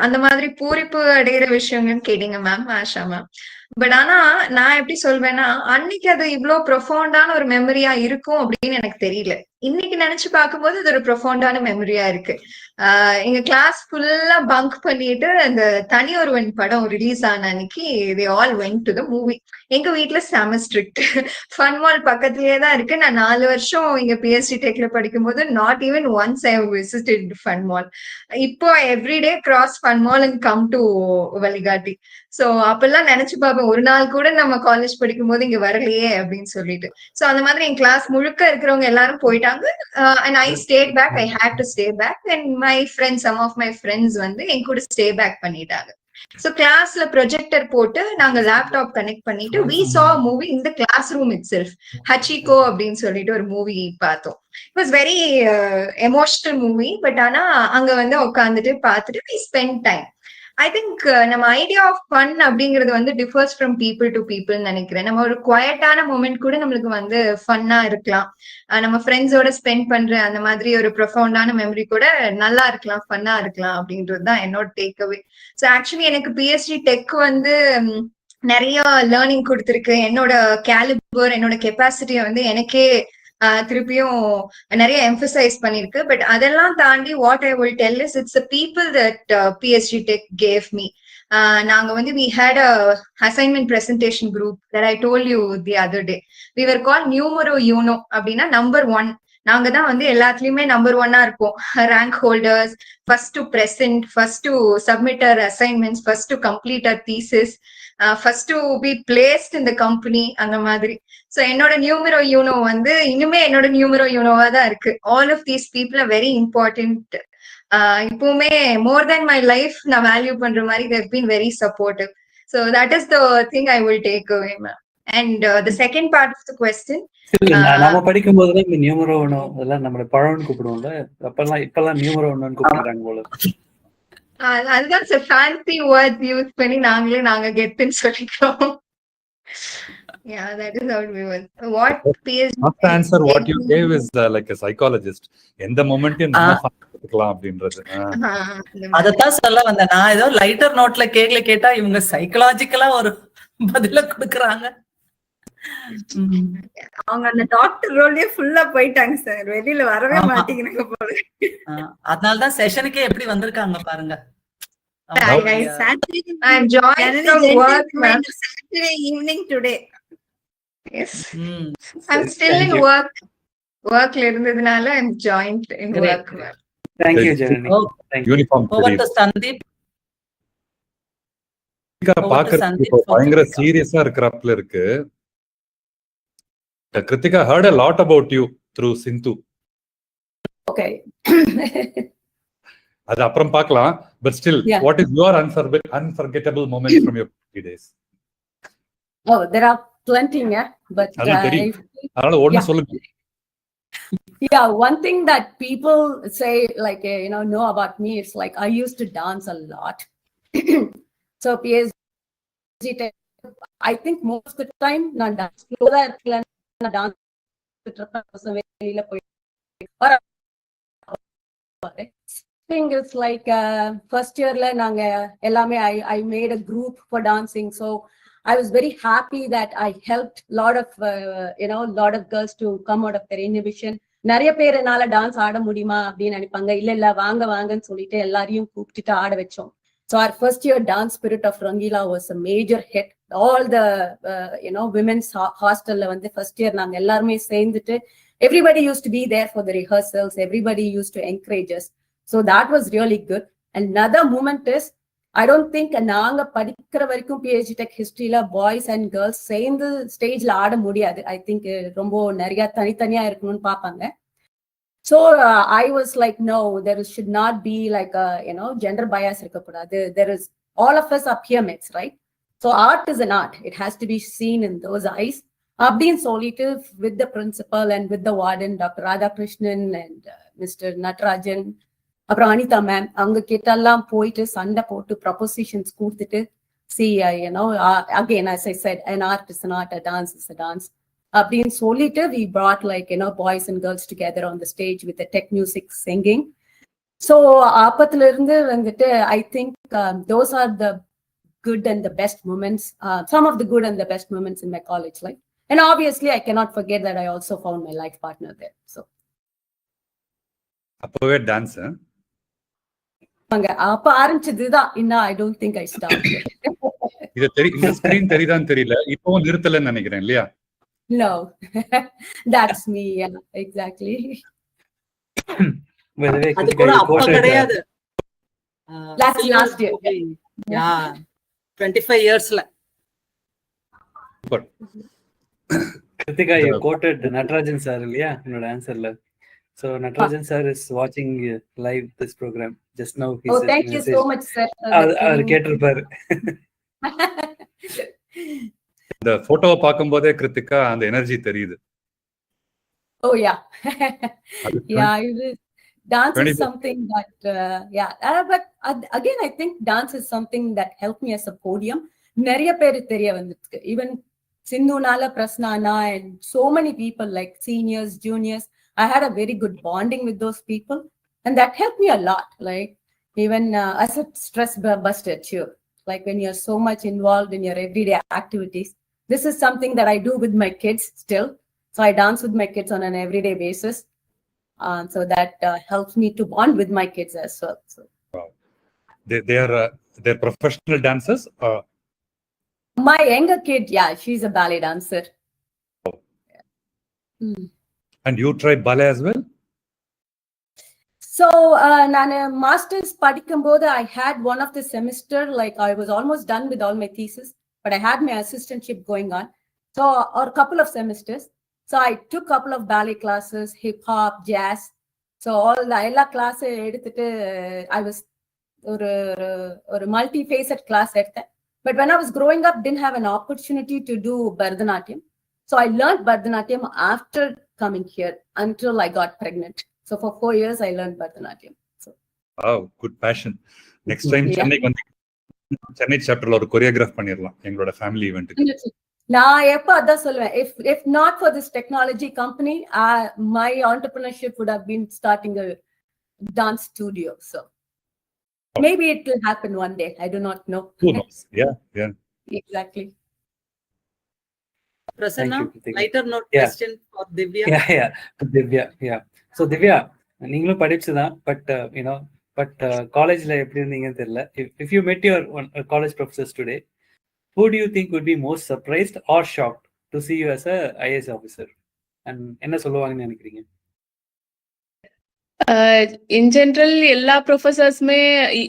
அந்த மாதிரி பூரிப்பு அடைகிற விஷயங்கள்னு கேட்டீங்க மேம், ஆஷா மேம். பட் ஆனா நான் எப்படி சொல்வேன்னா, அன்னைக்கு அது இவ்வளவு ப்ரொஃபவுண்டான ஒரு மெமரியா இருக்கும் அப்படின்னு எனக்கு தெரியல. இன்னைக்கு நினைச்சு பார்க்கும்போது அது ஒரு ப்ரொஃபவுண்டான மெமரியா இருக்கு. எங்க கிளாஸ் ஃபுல்லா பங்க் பண்ணிட்டு அந்த தனி ஒருவன் படம் ரிலீஸ் ஆன அன்னைக்கு they all went to the movie. எங்க வீட்டுல செம ஸ்ட்ரிக்ட். ஃபன் மால் பக்கத்துலயே தான் இருக்கு. நான் 4 வருஷம் இங்க PhD டெக்ல படிக்கும் போது not even once I visited fun mall. இப்போ everyday cross fun mall and come to Vazhikatti. So அப்பெல்லாம் நினைச்சு பார்ப்பேன், ஒரு நாள் கூட நம்ம காலேஜ் படிக்கும் போது இங்க வரலையே அப்படின்னு சொல்லிட்டு. சோ அந்த மாதிரி என் கிளாஸ் முழுக்க இருக்கிறவங்க எல்லாரும் போயிட்டாங்க. And I stayed back. I had to stay back. And my friends, some of my friends வந்து என் கூட stay back பண்ணிட்டாங்க. So கிளாஸ்ல ப்ரொஜெக்டர் போட்டு நாங்க லேப்டாப் கனெக்ட் பண்ணிட்டு we saw a movie in the classroom itself. Hachiko அப்படின்னு சொல்லிட்டு ஒரு மூவி பார்த்தோம். It was very emotional movie. But ஆனா அங்க வந்து உட்காந்துட்டு பார்த்துட்டு we spent time. I think நம்ம ஐடியா ஆஃப் ஃபன் அப்படிங்கிறது வந்து differs from people to people நினைக்கிறேன். நம்ம ஒரு குவைட்டான மூமெண்ட் கூட நம்மளுக்கு வந்து ஃபன்னா இருக்கலாம். நம்ம ஃப்ரெண்ட்ஸோட ஸ்பெண்ட் பண்ற அந்த மாதிரி ஒரு ப்ரொஃபவுண்டான மெமரி கூட நல்லா இருக்கலாம், ஃபன்னா இருக்கலாம் அப்படின்றது தான் என்னோட டேக் அவே. ஸோ ஆக்சுவலி எனக்கு PhD டெக் வந்து நிறைய லேர்னிங் கொடுத்துருக்கு. என்னோட கேலிபர், என்னோட கெப்பாசிட்டியை வந்து எனக்கே திருப்பியும் நிறைய எம்பசைஸ் பண்ணிருக்கு. பட் அதெல்லாம் தாண்டி what I will del is it's the people that PhD Tech gave me. நாங்க வந்து we had a assignment presentation group that I told you the other day. We were called numero uno. அப்படின்னா number 1. நாங்க தான் வந்து எல்லாத்துலயுமே number 1 இருப்போம். Rank holders, first to present, first to submit our assignments, first to complete our thesis, first to be placed in the company, அந்த மாதிரி. So என்னோட numero you know வந்து இன்னுமே என்னோட நியூமரோ யூனோவா தான் இருக்கு. All of these people are very important இப்பவுமே more than my life நான் வேல்யூ பண்ற மாதிரி they've been very supportive. So that is the thing I will take away, ma'am. And the second part of the question, நம்ம படிக்கும் போதுதான் இந்த numero ஒன்று அதெல்லாம் நம்மள பழம்னு கூப்பிடுவோம்ல, இப்பெல்லாம் நியூமரோ ஒன்னு கூப்பிடுறாங்க போல. அதுதான் சார் ஃபேன்சி வேர்ட்ஸ் யூஸ் பண்ணி நாங்க கெத்துன்னு சொல்லிக்கிறோம். Yeah, that is how we will. What PhD? Not answer what you gave is like a psychologist. எந்த மொமெண்ட்டையும் நம்ம பார்த்துக்கலாம் அப்படின்றது. அதத்தான் சொல்ல வந்தேன். நான் ஏதோ லைட்டர் நோட்ல கேட்டா இவங்க சைக்கலாஜிக்கலா ஒரு பதில கொடுக்குறாங்க. அவங்க அந்த டாக்டர் ரோல்லயே ஃபுல்லா போயிட்டாங்க சார், வெளியில வரவே மாட்டேங்கிறாங்க போல. அதனாலதான் செஷனுக்கே எப்படி வந்திருக்காங்க பாருங்க. I'm joined from work, ma'am. Saturday evening today. Yes. I'm still in work. Workல இருந்ததுனால I'm joined in work, ma'am. Thank you, Janani. Thank you. Uniform. Over to Sandeep. பாக்குறதுக்கு பயங்கர சீரியஸா இருக்கிறப்பல இருக்கு. Kritika heard a lot about you through Sindhu. Okay. அது அப்புறம் பார்க்கலாம். But still, what is your unforgettable moment from your days? Oh, there are plenty, yeah. But அதனால ஒண்ணு சொல்லுங்க. Yeah, one thing that people say, like, know about me, is like I used to dance a lot. So PhD, I think most of the time, நான் dance thing is like first yearல நாங்க எல்லாமே I made a group for dancing, so I was very happy that I helped lot of girls to come out of their inhibition. நிறைய பேர் என்னால dance ஆட முடியுமா அப்படின்னு நினைப்பாங்க. இல்ல வாங்கன்னு சொல்லிட்டு எல்லாரையும் கூப்பிட்டுட்டு ஆட வச்சோம். So our first year dance spirit of Rangila was a major hit. All the women's hostelல வந்து first year நாங்க எல்லாருமே சேர்ந்துட்டு everybody used to be there for the rehearsals, everybody used to encourage us. So that was really good. Another moment is, I don't think நாங்க படிக்கிற வரைக்கும் PhD Tech historyல boys and girls சேர்ந்து ஸ்டேஜ்ல ஆட முடியாது. I think ரொம்ப நிறைய தனித்தனியா இருக்கணும்னு பார்ப்பாங்க. So I was like, no, there should not be like a gender bias இருக்கக்கூடாது. There is, all of us are peer mates, right? So art is an art. It has to be seen in those eyes. அப்படின்னு சொல்லிட்டு with the principal and with the warden, Dr. Radhakrishnan and Mr. Natarajan, அப்புறம் Anitha ma'am, அவங்க கிட்ட எல்லாம் போயிட்டு சண்டை போட்டு propositions கொடுத்துட்டு, see, again, as I said, an art is an art, a dance is a dance. அப்படின்னு சொல்லிட்டு we brought like boys and girls together on the stage with the tech music singing. So அப்பத்துல இருந்து வந்துட்டு I think those are the good and the best moments, some of the good and the best moments in my college life. And obviously I cannot forget that I also found my life partner there. So அப்பவே dance அப்ப ஆரம்பிச்சதுதான். இன்னும் I don't think I started. இது இந்த screen தெரியுதான்னு தெரியல, இப்பவும் நிறுத்தலன்னு நினைக்கிறேன் இல்லையா? No, that's me. Yeah, exactly. அது கூட அப்ப கிடையாது. Last year. Yeah, 25 yearsல. But Kritika, you quoted Natarajan sir இல்லையா என்னோட ஆன்சர்ல. So Natarajan sir is watching live this program just now. Oh, thank you so much, sir. அவர் கேட்டிருப்பாரு. இந்த போட்டோவை பார்க்கும்போதே கிருத்திகா அந்த எனர்ஜி தெரியுது. Oh yeah. Yeah, dance is something that but again I think dance is something that helped me as a podium. நிறைய பேர் தெரிய வந்திருக்கு. Even Sindhunala, Prasnana and so many people like seniors, juniors, I had a very good bonding with those people, and that helped me a lot. Like even as a stress buster too. Like when you're so much involved in your everyday activities, this is something that I do with my kids still. So I dance with my kids on an everyday basis. So that helps me to bond with my kids as well. So wow. They're professional dancers? My younger kid, yeah, she's a ballet dancer. Oh. And you tried ballet as well? So நான் masters படிக்கும்போது I had one of the semester, like I was almost done with all my thesis, but I had my assistantship going on. So or a couple of semesters. So I took a couple of ballet classes, hip hop, jazz. So all the எல்லா class எடுத்துட்டு I was ஒரு multi-facet class எடுத்தேன். But when I was growing up, didn't have an opportunity to do Bharatanatyam. So I learned Bharatanatyam after coming here until I got pregnant. So for 4 years, I learned Bharatanatyam. So. Wow, good passion. Next time, Chennai chapter ஒரு choreograph பண்ணிரலாம் எங்களோட family event. நான் எப்ப அதான் சொல்லுவேன், if not for this technology company, my entrepreneurship would have been starting a dance studio. So maybe it will happen one day. I do not know. Who knows? Yeah. Exactly. Prasanna, Thank you. lighter note Yeah. question for Divya. Yeah. Divya, yeah. So Divya, நீங்களும் படிச்சுதான், but காலேஜ்ல எப்படி இருந்தீங்கன்னு தெரியல. If you met your college professors today, who do you think would be most surprised or shocked to see you as a IAS officer? And என்ன சொல்லுவாங்கன்னு நினைக்கிறீங்க? In general, எல்லா ப்ரொஃபசர்ஸ்மே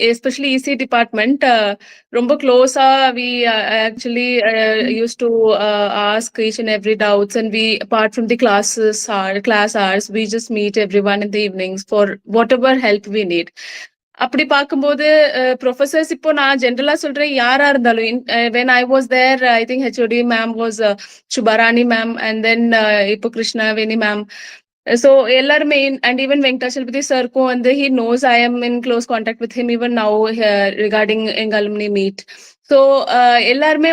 especially EC department ரொம்ப க்ளோஸா we actually used to ask each and every doubts, and we, apart from the class hours, we just meet everyone in the evenings for whatever help we need. அப்படி பார்க்கும்போது professors இப்போ நான் ஜென்ரலா சொல்றேன், யாரா இருந்தாலும் when I was there, I think HOD ma'am was Shubharani ma'am, and then இப்போ கிருஷ்ணா வேணி ma'am. So எல்லாருமே, and even Venkatachalapati sir ko and he knows I am in close contact with him even now regarding Young Alumni Meet. So எல்லாருமே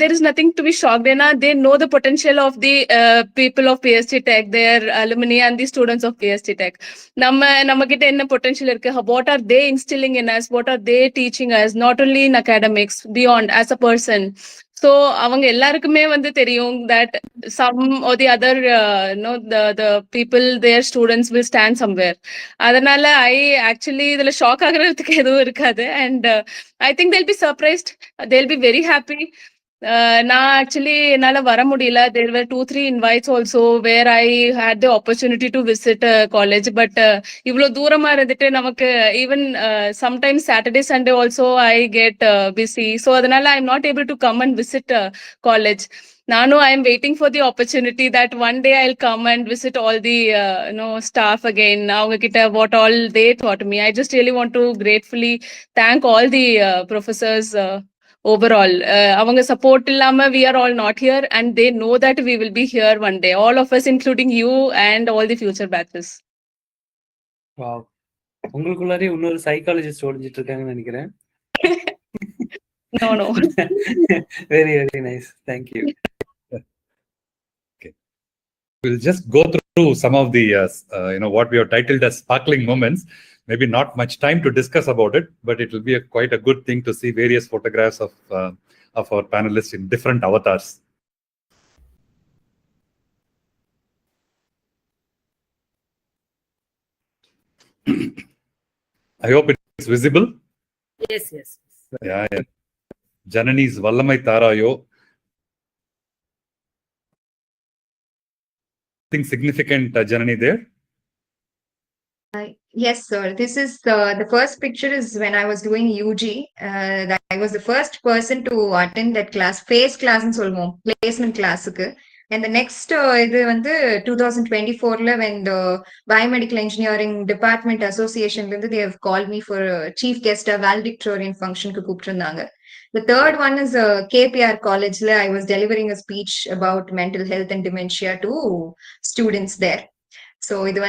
there is nothing to be shocked in. They know the potential of the people of PST Tech, their alumni and the students of PST Tech. நம்ம கிட்ட என்ன potential இருக்கு, what are they instilling in us, what are they teaching us, not only in academics, beyond as a person. So அவங்க எல்லாருக்குமே தெரியும் that some or the other the people, their students will stand somewhere. அதனால I actually இதுல shock ஆகுறதுக்கு எதுவும் இருக்காது, and I think they'll be surprised, they'll be very happy. நான் actually என்னால வர முடியல. There were 2-3 invites also where I had the opportunity to visit college, but இவ்ளோ தூரமா இருந்துட்டு நமக்கு even sometimes Saturday Sunday also I get busy, so அதனால I'm not able to come and visit college. I am waiting for the opportunity that one day I'll come and visit all the staff again. அவங்க கிட்ட what all they taught me. I just really want to gratefully thank all the professors overall. அவங்க support இல்லாம we are all not here, and they know that we will be here one day, all of us, including you and all the future batches. Wow. உங்களுக்குள்ளாரே இன்னொரு psychologist ஒளிஞ்சிட்டு இருக்காங்கன்னு நினைக்கிறேன். No. Very, very nice. Thank you. Okay. We'll just go through some of the, what we have titled as sparkling moments. Maybe not much time to discuss about it, but it will be quite a good thing to see various photographs of our panelists in different avatars. I hope it's visible. Yes. Yeah. Janani's Vallamai Tarayo. Something significant, Janani, there? Yes, sir. This is the first picture is when I was doing UG. That I was the first person to attend that class, phase class in Solmo, placement class. And the next இது 2024 when the biomedical engineering department association they have called me for a chief guest valedictorian function க்கு கூப்பிட்டிருந்தாங்க. The third one is KPR college. I was delivering a speech about mental health and dementia to students there. So இது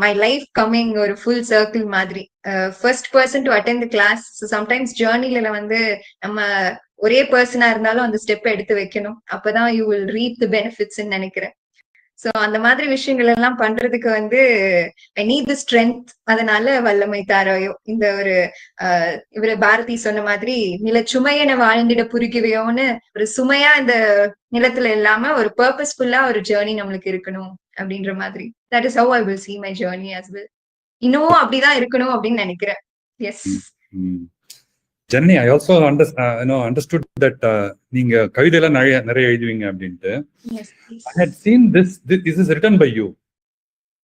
my life coming ஒரு full circle மாதிரி. First person to attend the class. So sometimes journeyல நம்ம ஒரே பர்சனா இருந்தாலும் அந்த step எடுத்து வைக்கணும், அப்பதான் you will reap the benefits ன்னு நினைக்கிறேன். சோ அந்த மாதிரி விஷயங்கள் எல்லாம் பண்றதுக்கு I need the strength. அதனால வல்லமை தாராயோ, இந்த ஒரு இவரு பாரதி சொன்ன மாதிரி நிலச்சுமையென வாழ்ந்திட புரிக்குவையோன்னு ஒரு சுமையா இந்த நிலத்துல இல்லாம ஒரு பர்பஸ்ஃபுல்லா ஒரு ஜேர்னி நம்மளுக்கு இருக்கணும் அப்படின்ற மாதிரி. That is how I will see my journey as well. இன்னும் அப்படிதான் இருக்கணும் அப்படின்னு நினைக்கிறேன். Yes. Janani, I also understood that நீங்க கவிதையெல்லாம் நிறைய எழுதுவீங்க அப்படின்ட்டு. Yes, please. I had seen this is written by you.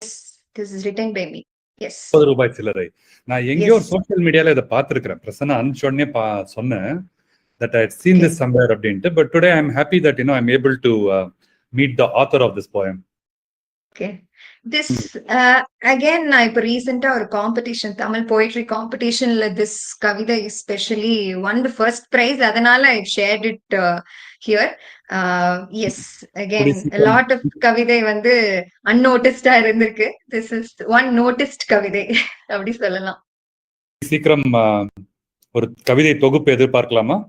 Yes, this is written by me. Yes. ரூபாய் சில்லறை. நான் எங்கேயோ சோஷியல் மீடியால இதை பார்த்திருக்கிறேன். பிரசன்னா அனுப்பிச்சோடனே சொன்னேன் that I had seen this somewhere அப்படின்ட்டு. But today I'm happy that I'm able to meet the author of this poem. Okay. This again, நான் இப்ப recent-ஆ ஒரு competition, Tamil poetry competition-ல this கவிதை especially won the first prize. அதனால I've shared it here. Yes, again, a lot of கவிதை வந்து unnoticed-ஆ இருந்திருக்கு. This is one noticed கவிதை அப்படி சொல்லலாம். சீக்கிரம் ஒரு கவிதை தொகுப்பு எதிர்பார்க்கலாமா?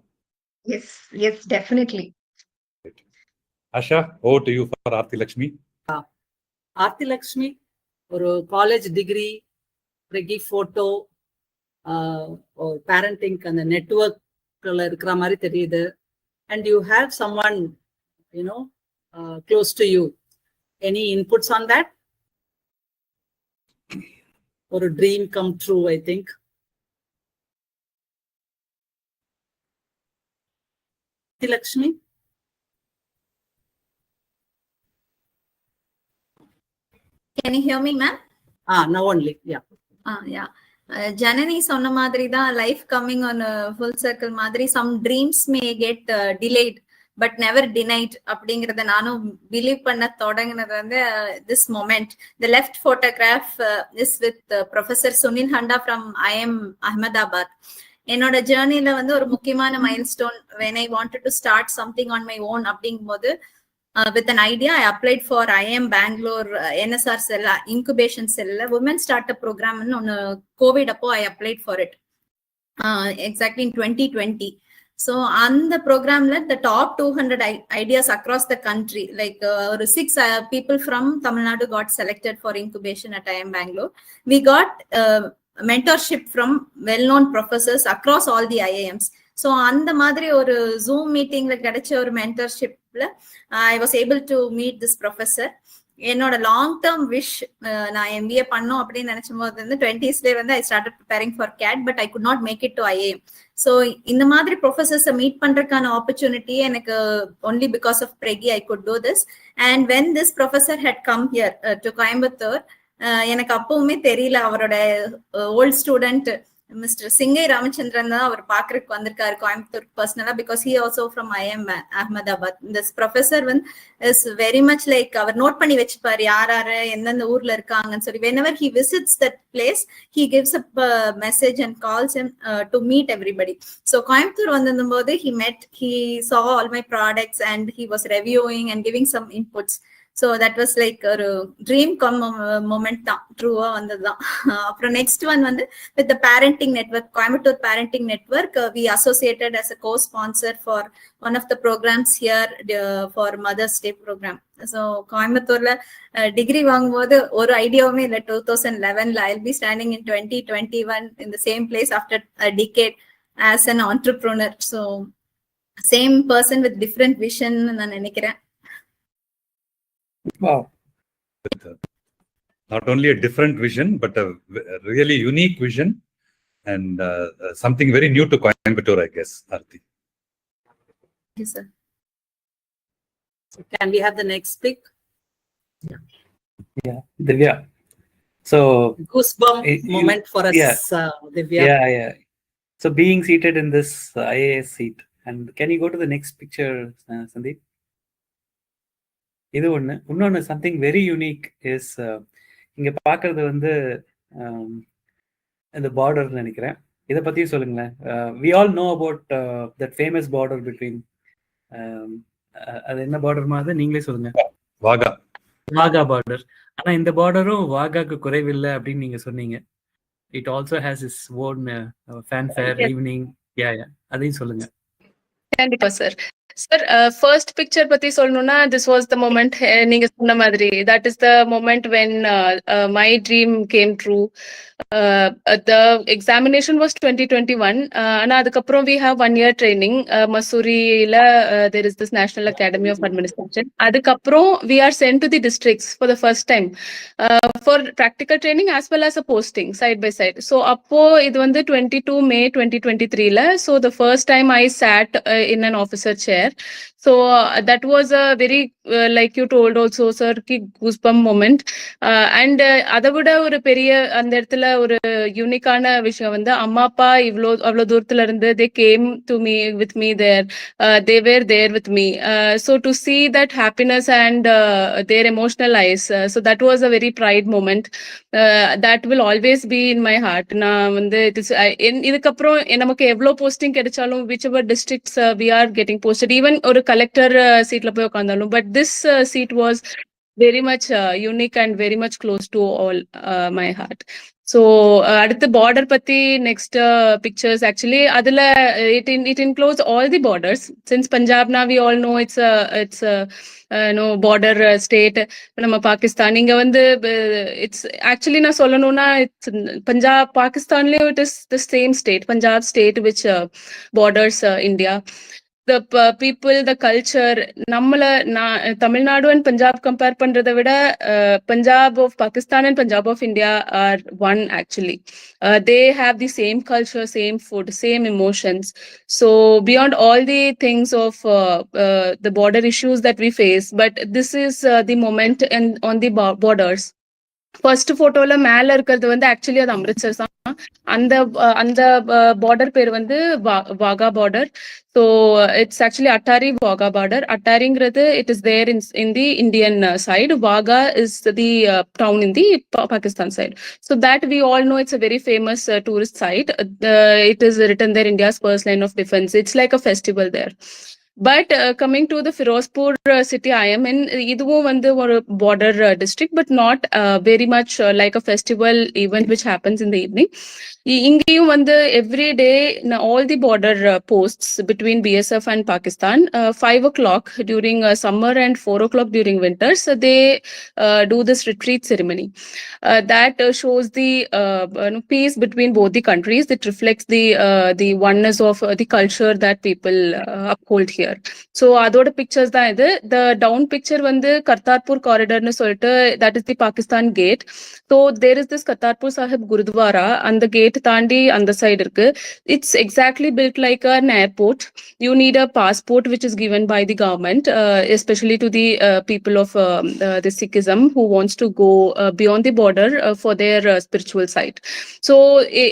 Yes, definitely. Asha, over to you for Aarti Lakshmi. Aarthi Lakshmi ஒரு காலேஜ் டிகிரி, ரெகி போட்டோ, பேரண்டிங் அந்த நெட்வொர்க்ல இருக்கிற மாதிரி தெரியுது. And you have someone you know close to you. Any inputs on that? ஒரு dream come true, I think. Lakshmi, Can you hear me, ma'am? now only, yeah. Yeah. Janani சொன்ன மாதிரி தான், life coming on full circle மாதிரி some dreams may get delayed but never denied அப்படிங்கறத நானும் believe பண்ண தொடங்கினது வந்து this moment. The left photograph is with Professor Sunil Handa from IM Ahmedabad. என்னோட ஜேர்னில வந்து ஒரு முக்கியமான milestone, when I wanted to start something on my own அப்படிங்கும்போது with an idea, I applied for IM Bangalore NSR cell, incubation cell, women startup program. On COVID appo I applied for it exactly in 2020. So on the program, the top 200 ideas across the country, like 6 people from Tamil Nadu got selected for incubation at IM Bangalore. We got mentorship from well-known professors across all the IIMs. So அந்த மாதிரி ஒரு zoom மீட்டிங்ல கிடைச்ச ஒரு மென்டர்ஷிப்ல I was able to meet this professor. என்னோட long term wish, நான் MBA பண்ணோம் அப்படின்னு நினைச்சும் போது வந்து 20s வந்து I started preparing for CAT, but I could not make it to IIM. ஸோ இந்த மாதிரி ப்ரொஃபசர்ஸை மீட் பண்றதுக்கான ஆப்பர்ச்சுனிட்டி எனக்கு ஒன்லி பிகாஸ் ஆஃப் பிரகி I could do this. And when this professor had come here to Coimbatore, எனக்கு அப்பவுமே தெரியல அவரோட ஓல்ட் ஸ்டூடெண்ட் மிஸ்டர் சிங்கை ராமச்சந்திரன் தான் அவர் பாக்குறதுக்கு வந்திருக்காரு கோயம்புத்தூர் பர்சனலா, because he also from IIM Ahmedabad. This professor வந்து இஸ் வெரி மச் லைக் அவர் நோட் பண்ணி வச்சுப்பாரு யார் யாரு எந்தெந்த ஊர்ல இருக்காங்கன்னு சொல்லி. whenever he visits that place, he gives a message and calls him to meet everybody. So Coimbatore வந்திருந்த போது he saw all my products and he was reviewing and giving some inputs. So that was like a dream come moment தான், ட்ரூவா வந்ததுதான். அப்புறம் next one வந்து with the parenting network, Coimbatore parenting network, we associated as a co-sponsor for one of the programs here for Mother's Day program. So கோயம்புத்தூர்ல degree வாங்கும்போது ஒரு ஐடியாவுமே இல்லை. 2011 I'll be standing in 2021 in the same place after a decade as an entrepreneur. So same person with different vision நான் நினைக்கிறேன். Wow. Not only a different vision, but a really unique vision and something very new to Coimbatore, I guess, Aarti. Yes, sir. So can we have the next pic? Yeah, Divya. So Goosebump moment for us, Divya. Yeah. So being seated in this IAS seat, and can you go to the next picture, Sandeep? இது ஒன்று. இன்னொன்று something very unique is, இங்கே பார்க்கறது வந்து இந்த border நினைக்கிறேன். இதை பற்றியும் சொல்லுங்களேன். We all know about that famous border between, அது என்ன பார்டர் மாதிரி நீங்களே சொல்லுங்க. வாகா பார்டர். ஆனால் இந்த பார்டரும் வாகாக்கு குறைவில்லை அப்படின்னு நீங்கள் சொன்னீங்க. It also has is own fanfare evening. அதையும் சொல்லுங்க. கண்டிப்பா சார். Sir, first picture பத்தி சொல்லணும்னா, this was the moment நீங்க சொன்ன மாதிரி, that is the moment when my dream came true. The examination was 2021. ஆனா அதுக்கப்புறம் we have 1 year training. மசூரியில there is this National Academy of Administration. அதுக்கப்புறம் we are sent to the districts for the first time for practical training as well as a posting side by side. So அப்போ இது வந்து 22 May 2023ல. So the first time I sat in an officer chair. So that was a very like you told also sir ki goosebump moment. And அதை விட ஒரு பெரிய அந்த இடத்துல ஒரு யூனிக்கான விஷயம் வந்து அம்மா அப்பா அவ்வளவு தூரத்துல இருந்து they came to me with me there, they were there with me, so to see that happiness and their emotional eyes, so that was a very pride moment, that will always be in my heart. நான் வந்து இதுக்கப்புறம் நமக்கு எவ்வளவு posting கிடைச்சாலும் whichever districts we are getting posted, even ஒரு collector சீட்ல போய் உட்கார்ந்தாலும், but this seat was very much unique and very much close to all my heart. So அடுத்து border பத்தி next pictures actually அதுல it includes all the borders. Since Punjab now we all know it's a no border state. நம்ம பாகிஸ்தான் இங்க வந்து it's actually நான் சொல்லணும்னா it's Punjab Pakistanலயும் it is the same state, Punjab state, which borders India. The people, the culture, Tamil Nadu and Punjab compare பண்றதை விட Punjab of Pakistan and Punjab of India are one actually. They have the same culture, same food, same emotions. So beyond all the things of the border issues that we face, but this is the moment on the borders. First போட்டோல மேல இருக்கிறது வந்து actually அது அம்ரித்சர் தான். அந்த border பேர் வந்து Wagah border. So it's actually Attari Wagah border. அட்டாரிங்கிறது it is there in the Indian side. Wagah is the town in the Pakistan side. So that we all know it's a very famous tourist site. It is written there India's first line of defense. It's like a festival there. But coming to the Firozpur city I am in, இதுவும் வந்து ஒரு border district, but not very much like a festival event which happens in the evening. இங்கேயும் வந்து every day all the border posts between BSF and Pakistan, 5 o'clock during summer and 4 o'clock during winters, they do this retreat ceremony. That shows the peace between both the countries. It reflects the oneness of the culture that people uphold here. So அதோட pictures தான் இது. The down picture வந்து கர்தார்பூர் காரிடர்னு சொல்லிட்டு, that is the Pakistan gate. So there is this Kartarpur Sahib Gurudwara, and the gate தாண்டி அந்த side இருக்கு. It's exactly built like an airport. You need a passport which is given by the government, especially to the people of the Sikhism who wants to go beyond the border for their spiritual site. So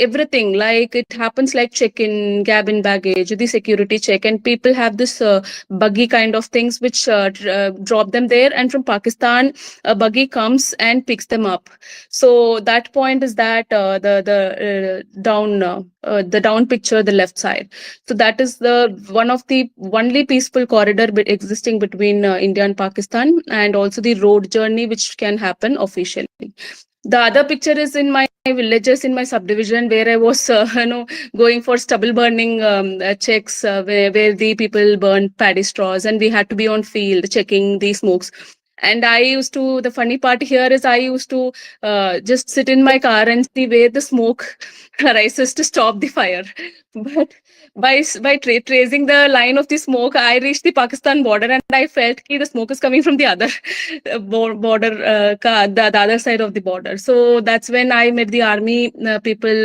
everything, like it happens like check-in, cabin baggage, the security check, and people have this buggy kind of things which drop them there, and from Pakistan a buggy comes and picks them up. So that point is that the down picture, the left side. So that is the one of the only peaceful corridor existing between India and Pakistan, and also the road journey which can happen officially. The other picture is in my villages, in my subdivision, where I was going for stubble burning checks, where the people burn paddy straws, and we had to be on field checking the smokes. And I used to, the funny part here is I used to just sit in my car and see where the smoke rises to stop the fire. But by tracing the line of the smoke, I reached the Pakistan border, and I felt that the smoke is coming from the other border, the other side of the border. So that's when I met the army people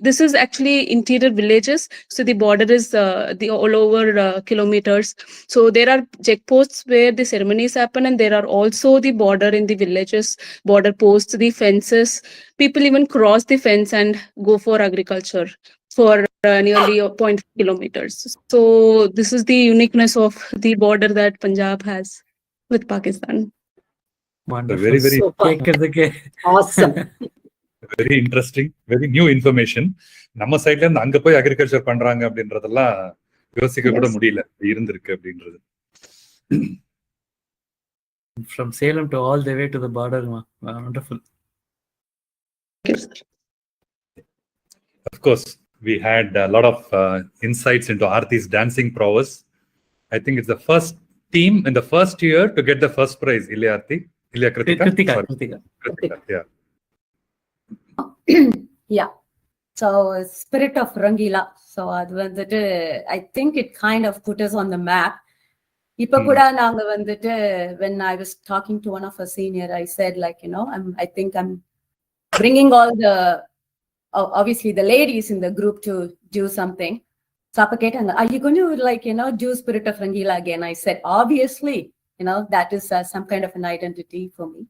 this is actually interior villages. So the border is the all over kilometers. So there are checkposts where the ceremonies happen, and there are also the border in the villages, border posts, the fences. People even cross the fence and go for agriculture for nearly 0.5 kilometers. So this is the uniqueness of the border that Punjab has with Pakistan. Wonderful. Very, very கேட்கறதுக்கு Awesome. very interesting, very new information. நம்ம சைடுல இருந்து அங்க போய் agriculture பண்றாங்க அப்படின்றதெல்லாம் யோசிக்க கூட முடியல இருந்திருக்கு அப்படின்றது. From Salem to all the way to the border. Wonderful. Of course, we had a lot of insights into Aarti's dancing prowess. I think it's the first team in the first year to get the first prize. Ilya Aarti? Ilya Kritika? Kritika, yeah. Yeah. So spirit of Rangila. So அது வந்துட்டு I think it kind of put us on the map. இப்ப கூட நாங்க வந்துட்டு when I was talking to one of our senior, I said like, I think I'm bringing all the obviously the ladies in the group to do something. So are you going to like, do Spirit of Rangila again? I said, obviously, that is some kind of an identity for me.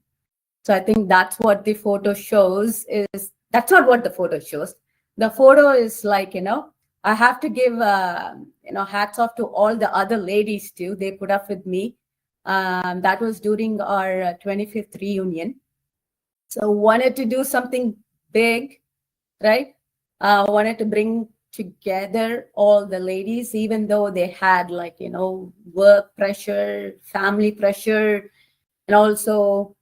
So I think that's what the photo shows is, that's not what the photo shows. The photo is like, I have to give, hats off to all the other ladies too. They put up with me. That was during our 25th reunion. So wanted to do something big, right? Wanted to bring together all the ladies, even though they had like, work pressure, family pressure, and also,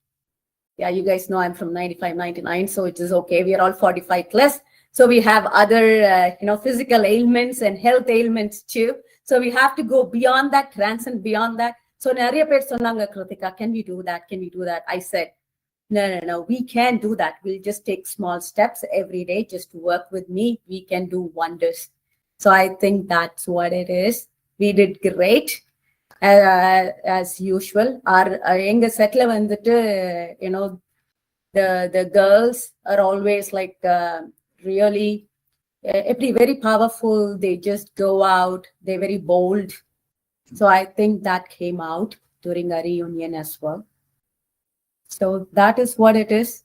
yeah, you guys know I'm from 95, 99, so it is okay. We are all 45 plus. So we have other, physical ailments and health ailments too. So we have to go beyond that, transcend beyond that. So nariya per sonnanga, Kritika, can we do that? Can we do that? I said, no, we can do that. We'll just take small steps every day. Just work with me. We can do wonders. So I think that's what it is. We did great. As usual, our younger settler and the girls are always like really very powerful. They just go out. They're very bold. So I think that came out during our reunion as well. So that is what it is.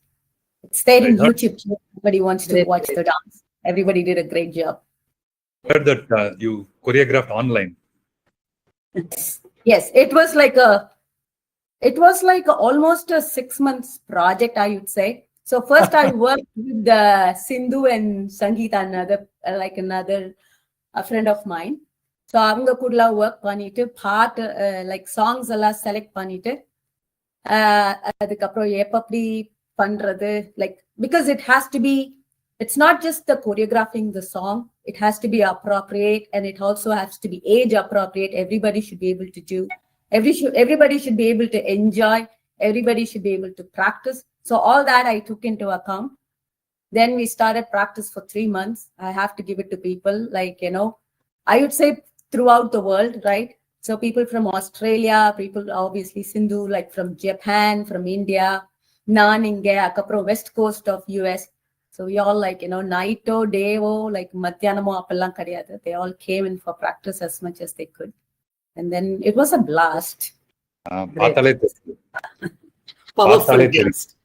It's there in YouTube. Everybody wants to watch the dance. Everybody did a great job. I heard that you choreographed online. Yes, it was like almost a 6 months project, I would say. So first I worked with Sindhu and Sangeeta, another friend of mine. So avanga kudla work pannittu part like songs alla select pannittu adukapro eppadi pandrathu, like, because it has to be, it's not just the choreographing the song, it has to be appropriate, and it also has to be age appropriate. Everybody should be able to do, everybody should be able to enjoy, everybody should be able to practice. So all that I took into account. Then we started practice for 3 months. I have to give it to people like, I would say throughout the world, right? So people from Australia, people obviously Sindhu, like from Japan, from India, Nan Inge, West Coast of US. So we all like, night or day or like Madhyanamo appallam kadiyadu. They all came in for practice as much as they could. And then it was a blast. Powerful blast.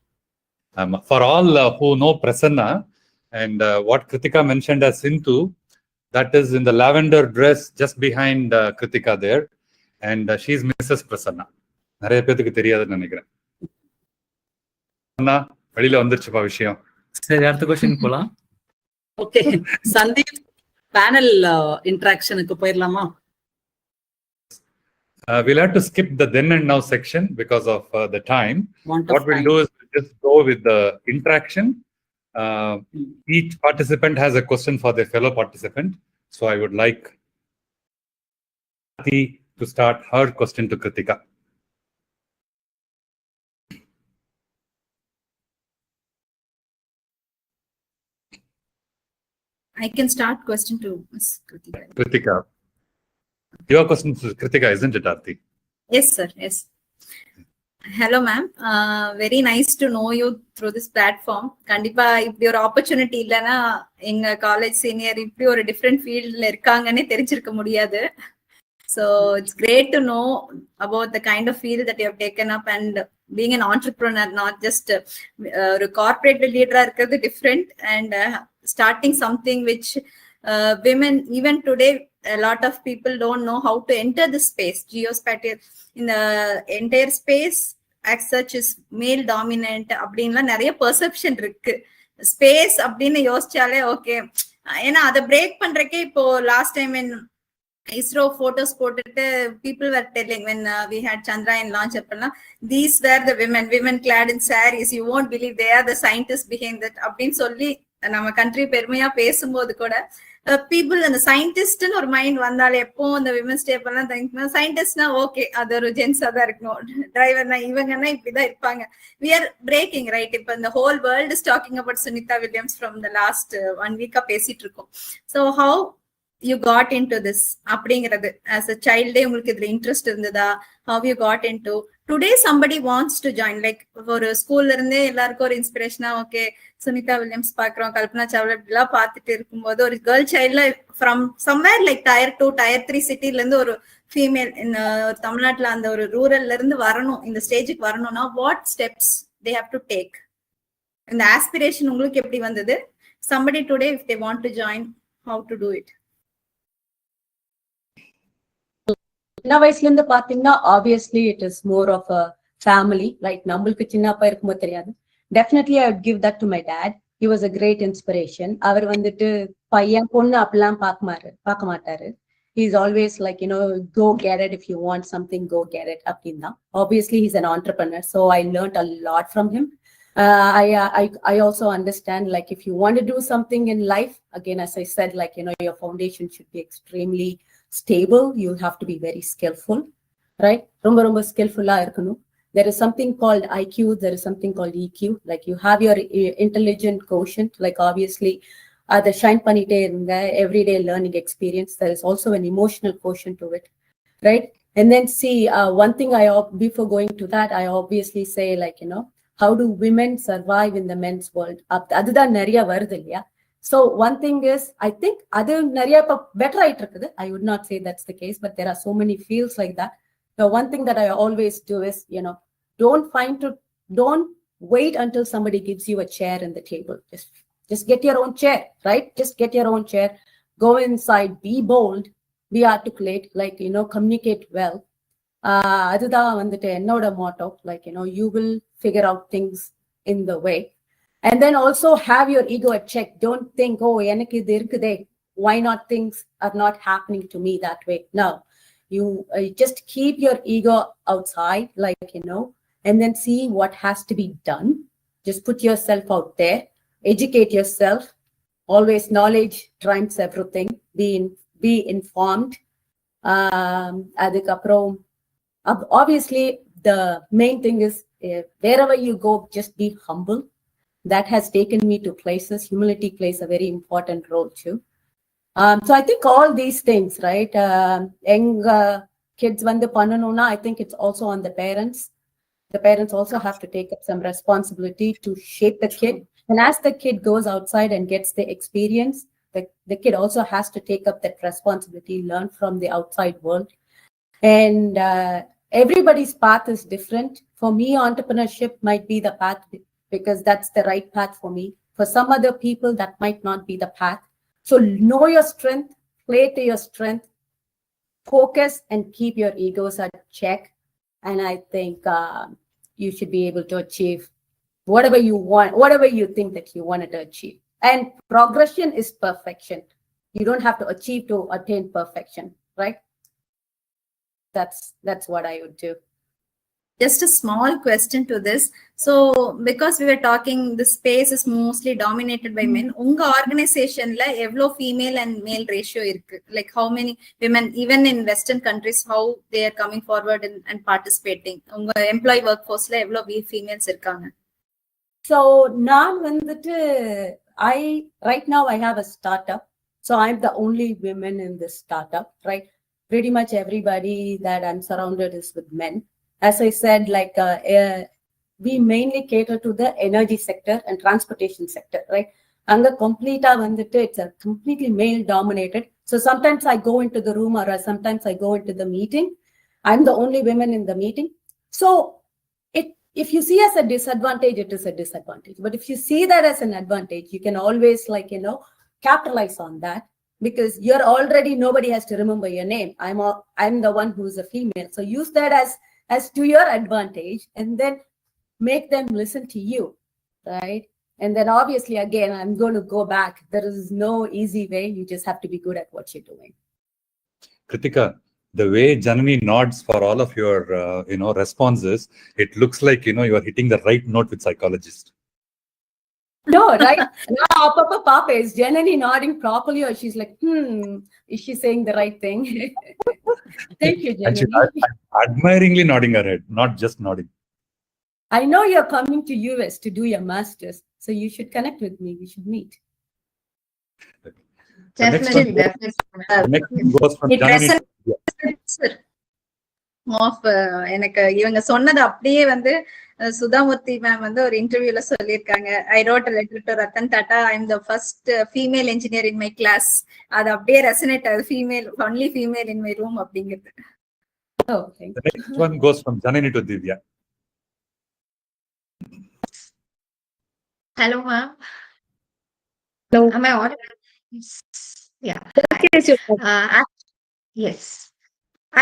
For all who know Prasanna and what Kritika mentioned as Sindhu, that is in the lavender dress just behind Kritika there. And she's Mrs. Prasanna. நிறைய பேருக்கு தெரியாதுன்னு நினைக்கிறேன். வெளியில வந்துருச்சுப்பா விஷயம். சரி, அடுத்த question போலாம். Okay, Sandeep panel இன்டராக்ஷனுக்கு போயிரலாமா? We'll have to skip the then and now section because of the time. What we'll do is just go with the interaction. Each participant has a question for their fellow participant. So I would like to start her question to Kritika. I can start question to Ms. Kritika. Kritika. Your question to Kritika, isn't it, Aarti? Yes, sir. Yes. Hello, ma'am. Very nice to know you through this platform. Kandipa, இப்படி ஒரு opportunity இல்லனா எங்க college senior இப்படி ஒரு different fieldல இருக்காங்கன்னே தெரிஞ்சிருக்க முடியாது. So it's great to know about the kind of field that you have taken up, and being an entrepreneur, not just a corporate leader இருக்கிறது different, and starting something which women, even today, a lot of people don't know how to enter the space. Geospatial in the entire space as such is male dominant அப்படின்ல நிறைய perception இருக்கு. Space அப்படின்னு யோசிச்சாலே okay, ஏன்னா அதை break பண்றக்கே இப்போ last time ISRO photos போட்டுட்டு people were telling when we had Chandrayaan launch அப்பெல்லாம், these were the women clad in sarees, you won't believe they are the scientists behind that அப்படின்னு சொல்லி நம்ம country பெருமையா பேசும்போது கூட people அந்த சயின்டிஸ்ட்னு ஒரு மைண்ட் வந்தாலே எப்போ அந்த விமன்ஸ் டே எல்லாம் திங்க் சயின்டிஸ்ட்னா ஓகே அது ஒரு ஜென்ஸா தான் இருக்கணும், டிரைவர்னா இவங்கன்னா இப்படிதான் இருப்பாங்க. we are breaking, right? இப்ப இந்த whole world is talking about Sunita Williams from the last 1 week பேசிட்டு இருக்கோம். So how you got into this அப்படிங்கிறது as a child உங்களுக்கு இதுல இன்ட்ரெஸ்ட் இருந்ததா? how you got into? Today somebody wants to join, like ஒரு ஸ்கூல்ல இருந்தே எல்லாருக்கும் ஒரு இன்ஸ்பிரேஷனா ஓகே சுனிதா வில்லியம்ஸ் பாக்குறோம், கல்பனா சாவ்லா எல்லாம் பார்த்துட்டு இருக்கும்போது ஒரு கேர்ள் சைல்ட்ல from somewhere like Tier 2 Tier 3 சிட்டில இருந்து ஒரு ஃபீமேல் தமிழ்நாட்டுல அந்த ஒரு ரூரல்ல இருந்து வரணும், இந்த ஸ்டேஜுக்கு வரணும்னா what steps they have to take? இந்த ஆஸ்பிரேஷன் உங்களுக்கு எப்படி வந்தது? somebody today if they want to join, how to do it? சின்ன வயசுல இருந்து பாத்தீங்கன்னா obviously it is more of a family, like நம்மளுக்கு சின்ன அப்பா இருக்கும்போது தெரியாது. Definitely I would give that to my dad. He was a great inspiration. அவர் வந்துட்டு பையன் பொண்ணு அப்படிலாம் பார்க்க மாட்டாரு. He's always like, go get it. If you want something, go get it. அப்படின்னா obviously he's an entrepreneur, so I learned a lot from him. I also understand, like, if you want to do something in life, again, as I said, like, your foundation should be extremely stable. You have to be very skillful, right? Romba skillful ah irukanu. There is something called IQ, there is something called EQ. Like, you have your intelligent quotient, like obviously the shine panite irunga everyday learning experience. There is also an emotional quotient to it, right? And then see, one thing before going to that, I obviously say, like, how do women survive in the men's world? அதுதான் நிறைய வருது இல்லையா? So one thing is, I think அது நிறைய better ஆயிட்டு இருக்குது. I would not say that's the case, but there are so many fields like that. The one thing that I always do is, don't wait until somebody gives you a chair in the table. Just get your own chair, right? Just get your own chair. Go inside, be bold, be articulate, like, communicate well. அதுதான் வந்துட்டு என்னோட motto, like, you will figure out things in the way. And then also have your ego at check. Don't think, oh, எனக்கு இது இருக்குதே, why not things are not happening to me that way? No, you just keep your ego outside, like, and then see what has to be done. Just put yourself out there, educate yourself. Always knowledge trumps everything. Be informed. அதுக்கப்புறம் obviously the main thing is, wherever you go, just be humble. That has taken me to places. Humility plays a very important role too. So I think all these things, right? Young kids vandu pannanuna, I think it's also on the parents. The parents also have to take up some responsibility to shape the kid. And as the kid goes outside and gets the experience, the kid also has to take up that responsibility, learn from the outside world. And everybody's path is different. For me, entrepreneurship might be the path because that's the right path for me. For some other people, that might not be the path. So know your strength, play to your strength, focus, and keep your egos at check. And I think you should be able to achieve whatever you want, whatever you think that you wanted to achieve. And progression is perfection. You don't have to achieve to attain perfection, right? That's what I would do. Just a small question to this. So because we were talking, the space is mostly dominated by men. Unga organization la evlo female and male ratio irukku? Like, how many women, even in Western countries, how they are coming forward and participating? Unga employee workforce la evlo females irukanga? So நான் வந்துட்டு right now I have a startup. So I'm the only woman in this startup, right? Pretty much everybody that I'm surrounded is with men. As I said, like, we mainly cater to the energy sector and transportation sector, right? Anga complete vandittu, it's a completely male dominated. So sometimes I go into the room, or sometimes I go into the meeting. I'm the only woman in the meeting. So if you see as a disadvantage, it is a disadvantage. But if you see that as an advantage, you can always, like, capitalize on that. Because you're already, nobody has to remember your name. I'm the one who's a female. So use that as to your advantage, and then make them listen to you, right? And then obviously, again, I'm going to go back. There is no easy way. You just have to be good at what you're doing. Kritika, the way Janani nods for all of your responses, it looks like you are hitting the right note with psychologist. No, right? Now, Papa, is Janani nodding properly, or she's like, is she saying the right thing? Thank you, Janani. Actually, I'm admiringly nodding her head, not just nodding. I know you're coming to US to do your master's, so you should connect with me. We should meet. Definitely, one goes, definitely. next one goes from It Janani. resonates of எனக்கு இவங்க சொன்னது அப்படியே வந்து Sudha Murthy ma'am வந்து ஒரு இன்டர்வியூல சொல்லியிருக்காங்க. I wrote letter to Ratan Tata, I am the first female engineer in my class. அது அப்படியே ரெசனேட் ஆகுது, female only female in my room அப்படிங்கிறது. The next one goes from Janani to Divya. Hello, ma'am. Hello. Am I audible? Yeah. Yes, Yes.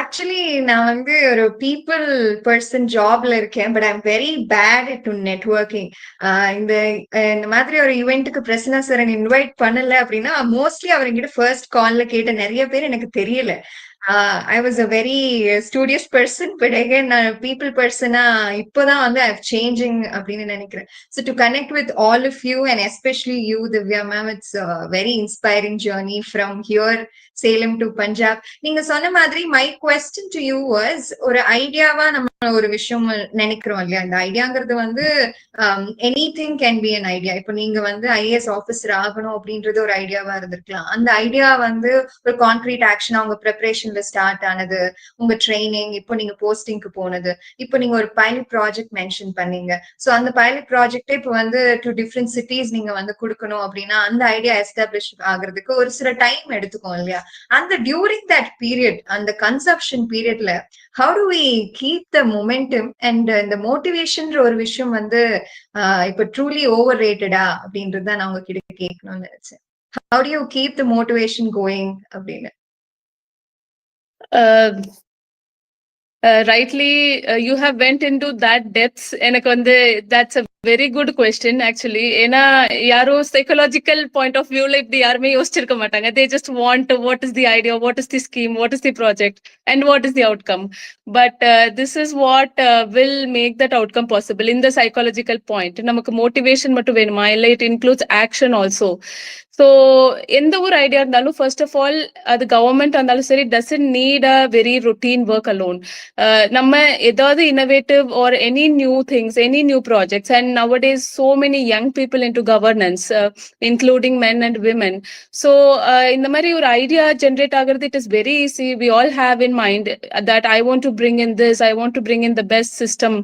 Actually, நான் வந்து ஒரு people person ஜாப்ல இருக்கேன், but I'm very bad to networking. இந்த மாதிரி ஒரு ஈவெண்ட்டுக்கு Prasanna sir invite பண்ணல அப்படின்னா மோஸ்ட்லி அவர் என்கிட்ட ஃபர்ஸ்ட் கால்ல கேட்ட நிறைய பேர் எனக்கு தெரியல. I was a very studious person, but again, people persona இப்போதான் வந்து I'm changing அப்படின்னு நினைக்கிறேன். So to connect with all of you and especially you, Divya ma'am, it's a very inspiring journey from here, Salem to Punjab. நீங்க சொன்ன மாதிரி my question to you was, ஒரு ஐடியாவா நம்ம ஒரு விஷயம் நினைக்கிறோம் இல்லையா? அந்த ஐடியாங்கிறது வந்து anything can be an idea. இப்போ நீங்க வந்து ஐஏஎஸ் ஆபீசர் ஆகணும் அப்படின்றது ஒரு ஐடியாவா இருந்திருக்கலாம். அந்த ஐடியா வந்து ஒரு கான்கிரீட் ஆக்ஷன் அவங்க ப்ரிப்பரேஷன்ல ஸ்டார்ட் ஆனது, உங்க ட்ரைனிங், இப்போ நீங்க போஸ்டிங்க்கு போனது, இப்போ நீங்க ஒரு பைலட் ப்ராஜெக்ட் மென்ஷன் பண்ணீங்க. ஸோ அந்த பைலட் ப்ராஜெக்டே இப்போ வந்து டு டிஃப்ரெண்ட் சிட்டிஸ் நீங்க வந்து கொடுக்கணும் அப்படின்னா அந்த ஐடியா எஸ்டாப்ளிஷ் ஆகுறதுக்கு ஒரு சில டைம் எடுத்துக்கும் இல்லையா? அந்த டியூரிங் தட் பீரியட், அந்த கன்சப்ஷன் பீரியட்ல how do we keep the momentum and the motivation ஒரு விஷயம் வந்து இப்ப ட்ரூலி ஓவர் ரேட்டடா அப்படின்றது தான் நான் உங்ககிட்ட கேட்கணும்னு நினைச்சேன். How do you keep the motivation going அப்படின்னு? Rightly, you have went into that depths. எனக்கு வந்து that's a very good question actually. ஏன்னா யாரோ psychological point of view ல இப்படி யாருமே யோசிச்சிருக்க மாட்டாங்க. They just want what is the idea, what is the scheme, what is the project, and what is the outcome. But this is what will make that outcome possible in the psychological point. நமக்கு motivation மட்டும் வேணுமா? இல்லை, it includes action also. So எந்த ஒரு idea இருந்தாலும் first of all அது government இருந்தாலும் சரி, doesn't need a very routine work alone. நம்ம ஏதாவது innovative or any new things, any new projects, and nowadays so many young people into governance, including men and women. So இந்த மாதிரி ஒரு idea generate ஆகிறது, it is very easy. We all have in mind that I want to bring in this, I want to bring in the best system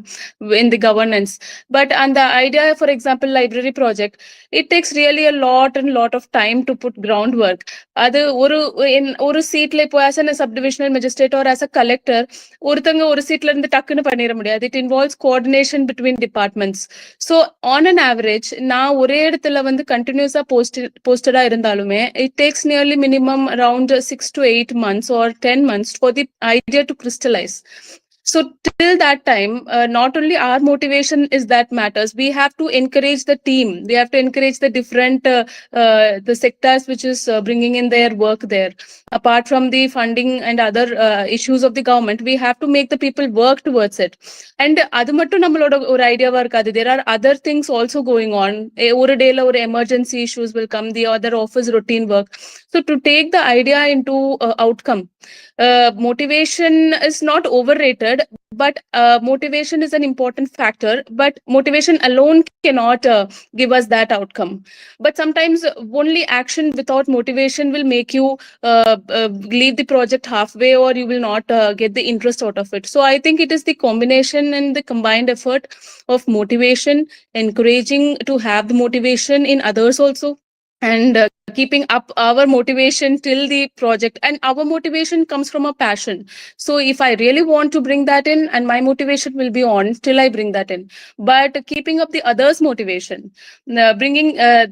in the governance. But and the idea, for example, library project, it takes really a lot of time to put groundwork. அது ஒரு சீட்ல இப்போ as a subdivisional magistrate or as a collector ஒருத்தங்க ஒரு சீட்ல இருந்து டக்குன்னு பண்ணிட முடியாது. It involves coordination between departments. So on an average, நான் ஒரே இடத்துல வந்து கண்டினியூஸா போஸ்டடா இருந்தாலுமே it takes nearly minimum around 6 to 8 months or 10 months for the idea to crystallize. So till that time, not only our motivation is that matters, we have to encourage the team, we have to encourage the different the sectors which is bringing in their work there. Apart from the funding and other issues of the government, we have to make the people work towards it. And adu mattum nammaloda or idea varkadu, there are other things also going on. Oru day la or emergency issues will come, the other office routine work. So to take the idea into outcome, motivation is not overrated, but motivation is an important factor, but motivation alone cannot give us that outcome. But sometimes only action without motivation will make you leave the project halfway, or you will not get the interest out of it. So I think it is the combination and the combined effort of motivation, encouraging to have the motivation in others also, and keeping up our motivation till the project. And our motivation comes from a passion. So if I really want to bring that in, and my motivation will be on till I bring that in, but keeping up the others motivation, bringing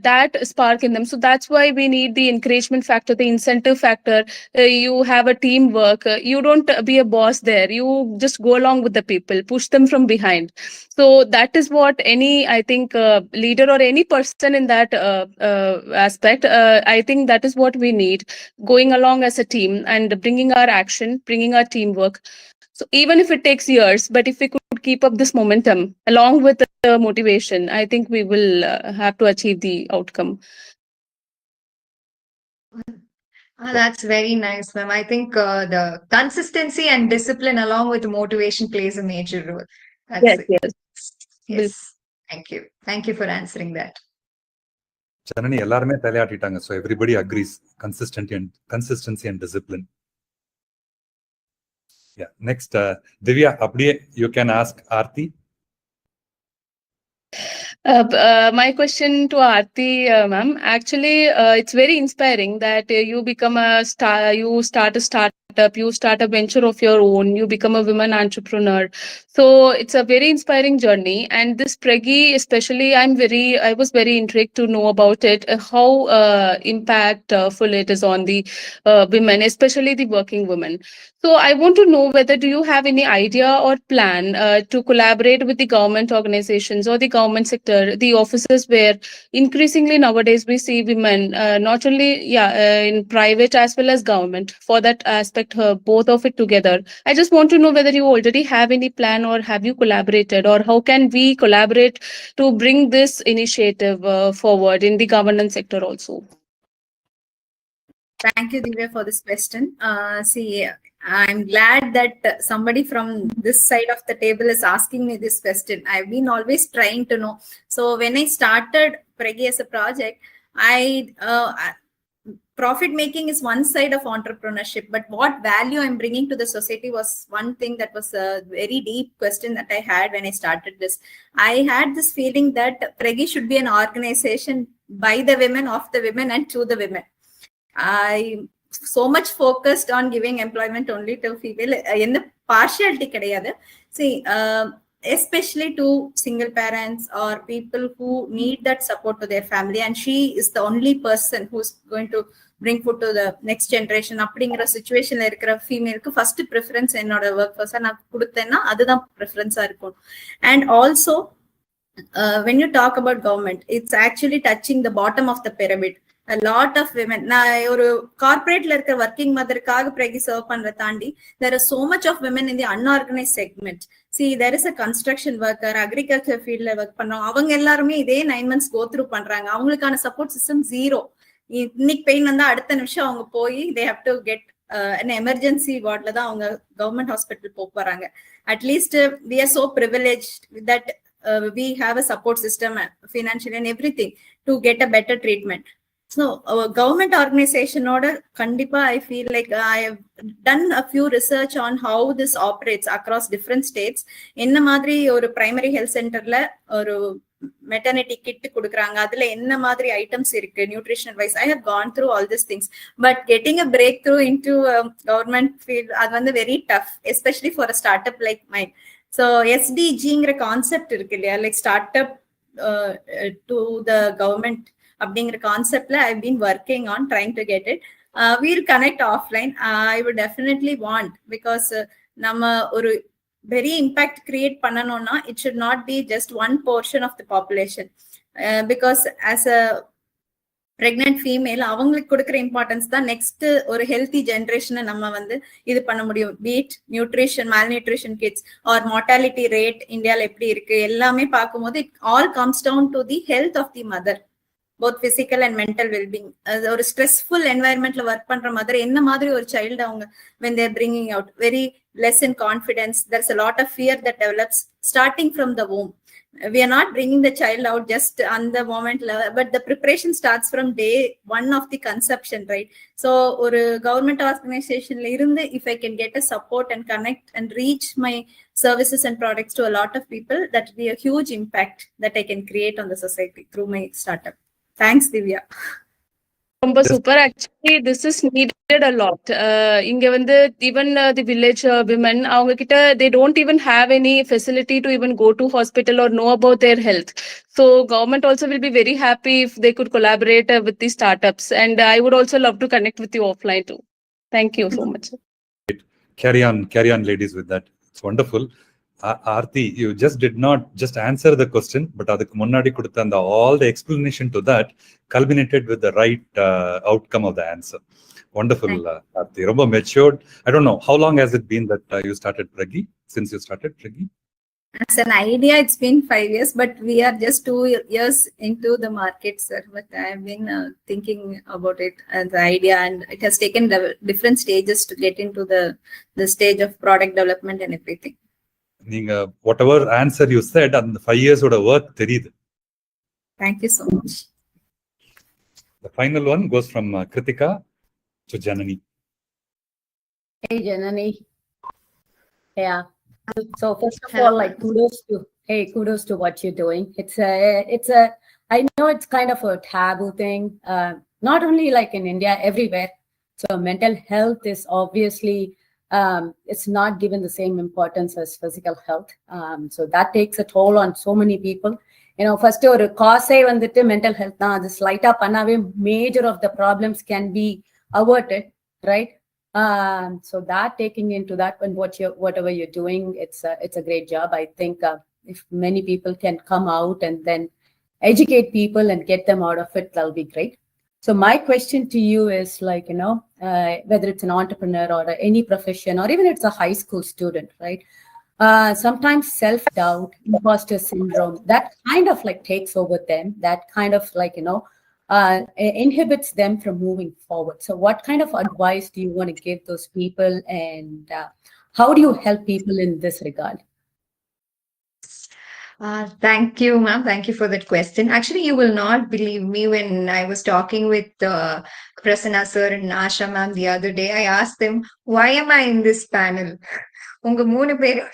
that spark in them. So that's why we need the encouragement factor, the incentive factor. You have a teamwork, you don't be a boss there, you just go along with the people, push them from behind. So that is what any, I think, leader or any person in that aspect, I think that is what we need, going along as a team and bringing our action, bringing our teamwork. So even if it takes years, but if we could keep up this momentum along with the motivation, I think we will have to achieve the outcome. That's very nice, ma'am. I think the consistency and discipline along with motivation plays a major role. That's Yes. Yes. Thank you for answering that. Janani, எல்லாருமே தலையாட்டிட்டாங்க. So everybody agrees. Consistency and discipline. Yeah. Next, Divya, அப்படியே you can ask Aarti. My question to Aarti, ma'am, actually, it's very inspiring that you become a star, you start a startup, you start a venture of your own, you become a woman entrepreneur. So it's a very inspiring journey. And this Pregi, especially, I was very intrigued to know about it, how impactful it is on the women, especially the working women. So I want to know whether do you have any idea or plan to collaborate with the government organizations or the government sector, the offices where increasingly nowadays we see women, not only in private as well as government, for that aspect, both of it together. I just want to know whether you already have any plan or have you collaborated, or how can we collaborate to bring this initiative forward in the governance sector also. Thank you, Divya, for this question. See, I'm glad that somebody from this side of the table is asking me this question. I've been always trying to know. So when I started Pregi as a project, profit making is one side of entrepreneurship, but what value I'm bringing to the society was one thing that was a very deep question that I had when I started this. I had this feeling that Pregi should be an organization by the women, of the women, and to the women. I so much focused on giving employment only to female. In the partiality kadiyadu. See, especially to single parents or people who need that support to their family, and she is the only person who's going to bring food to the next generation. அப்படிங்கிற சிச்சுவேஷன்ல இருக்கிற ஃபீமேலுக்கு first preference என்னோட work first நான் கொடுத்தேன்னா அதுதான் ப்ரிஃபரன்ஸா இருக்கும். And also, when you talk about government, it's actually touching the bottom of the pyramid. A lot of women, நான் ஒரு கார்பரேட்ல இருக்கிற ஒர்க்கிங் மதருக்காக Pregi சர்வ் பண்ற தாண்டி there are so much of women in the unorganized segment. See, there is a construction worker, agriculture fieldல work பண்றோம், அவங்க எல்லாருமே இதே 9 months go through பண்றாங்க. அவங்களுக்கான சப்போர்ட் சிஸ்டம் ஜீரோ. இன்னைக்கு பெயின் வந்தா அடுத்த நிமிஷம் அவங்க போய் they have to get an emergency வார்ட்ல தான் அவங்க கவர்மெண்ட் ஹாஸ்பிட்டல் போறாங்க. Atlleast we are so privileged that we have a support system, financially and everything, to get a better treatment. So government organization order kandipa, I feel like I have done a few research on how this operates across different states. Enna madri oru primary health center la oru maternity kit kudukranga, adula enna madri items irukku nutrition wise. I have gone through all these things, but getting a breakthrough into government field, adu vandu very tough, especially for a startup like mine. So SDG ngra concept irukku illaya, like startup to the government அப்படிங்கிற கான்செப்ட்ல I've been working on trying to get it. We'll connect offline. I would definitely want, because நம்ம ஒரு very impact create பண்ணனும்னா it should not be just one portion of the population, because as a pregnant female அவங்களுக்கு கொடுக்கிற importance தான் next ஒரு healthy ஜெனரேஷனை நம்ம வந்து இது பண்ண முடியும். Beat nutrition, malnutrition kids or mortality rate இந்தியால எப்படி இருக்கு எல்லாமே பார்க்கும்போது it all comes down to the health of the mother, both physical and mental well-being. ஒரு stressful environmentல work பண்ற mother என்ன மாதிரி ஒரு child அவங்க when they are bringing out, very less in confidence. There's a lot of fear that develops starting from the womb. We are not bringing the child out just on the moment level, but the preparation starts from day one of the conception, right? So ஒரு government organizationல இருந்து if I can get a support and connect and reach my services and products to a lot of people, that will be a huge impact that I can create on the society through my startup. Thanks, Divya. Romba super. Actually, this is needed a lot. Inga vandu even the village women, avanga kitta they don't even have any facility to even go to hospital or know about their health. So government also will be very happy if they could collaborate with the startups. And I would also love to connect with you offline too. Thank you so much. Carry on, ladies, with that. It's wonderful. Aarti, you just did not just answer the question, but adukku munnadi kudutha all the explanation to that culminated with the right outcome of the answer. Wonderful, Aarti. Romba matured. I don't know, how long has it been that you started Pregi? Since you started Pregi? As an idea, it's been 5 years, but we are just 2 years into the market, sir. But I've been thinking about it as an idea, and it has taken different stages to get into the stage of product development and everything. நீங்க whatever answer you said, and the 5 years oda work தெரியுது. Thank you so much. The final one goes from Kritika to Janani. Hey, Janani. Yeah. So first of all, like kudos to what you're doing. I know it's kind of a taboo thing, not only like in India, everywhere. So mental health is obviously, it's not given the same importance as physical health. So that takes a toll on so many people. You know, first or cause vandittu mental health na adu slight up panave major of the problems can be averted, right? So that taking into that and whatever you're doing, it's a great job. I think if many people can come out and then educate people and get them out of it, that'll be great. So my question to you is like, you know, whether it's an entrepreneur or any profession, or even it's a high school student, right? Sometimes self-doubt, imposter syndrome, that kind of like takes over them, that kind of like, you know, inhibits them from moving forward. So what kind of advice do you want to give those people, and how do you help people in this regard? Thank you, ma'am. Thank you for that question. Actually, you will not believe me, when I was talking with Prasanna sir and Asha ma'am the other day, I asked them, why am I in this panel? Unga moonu per,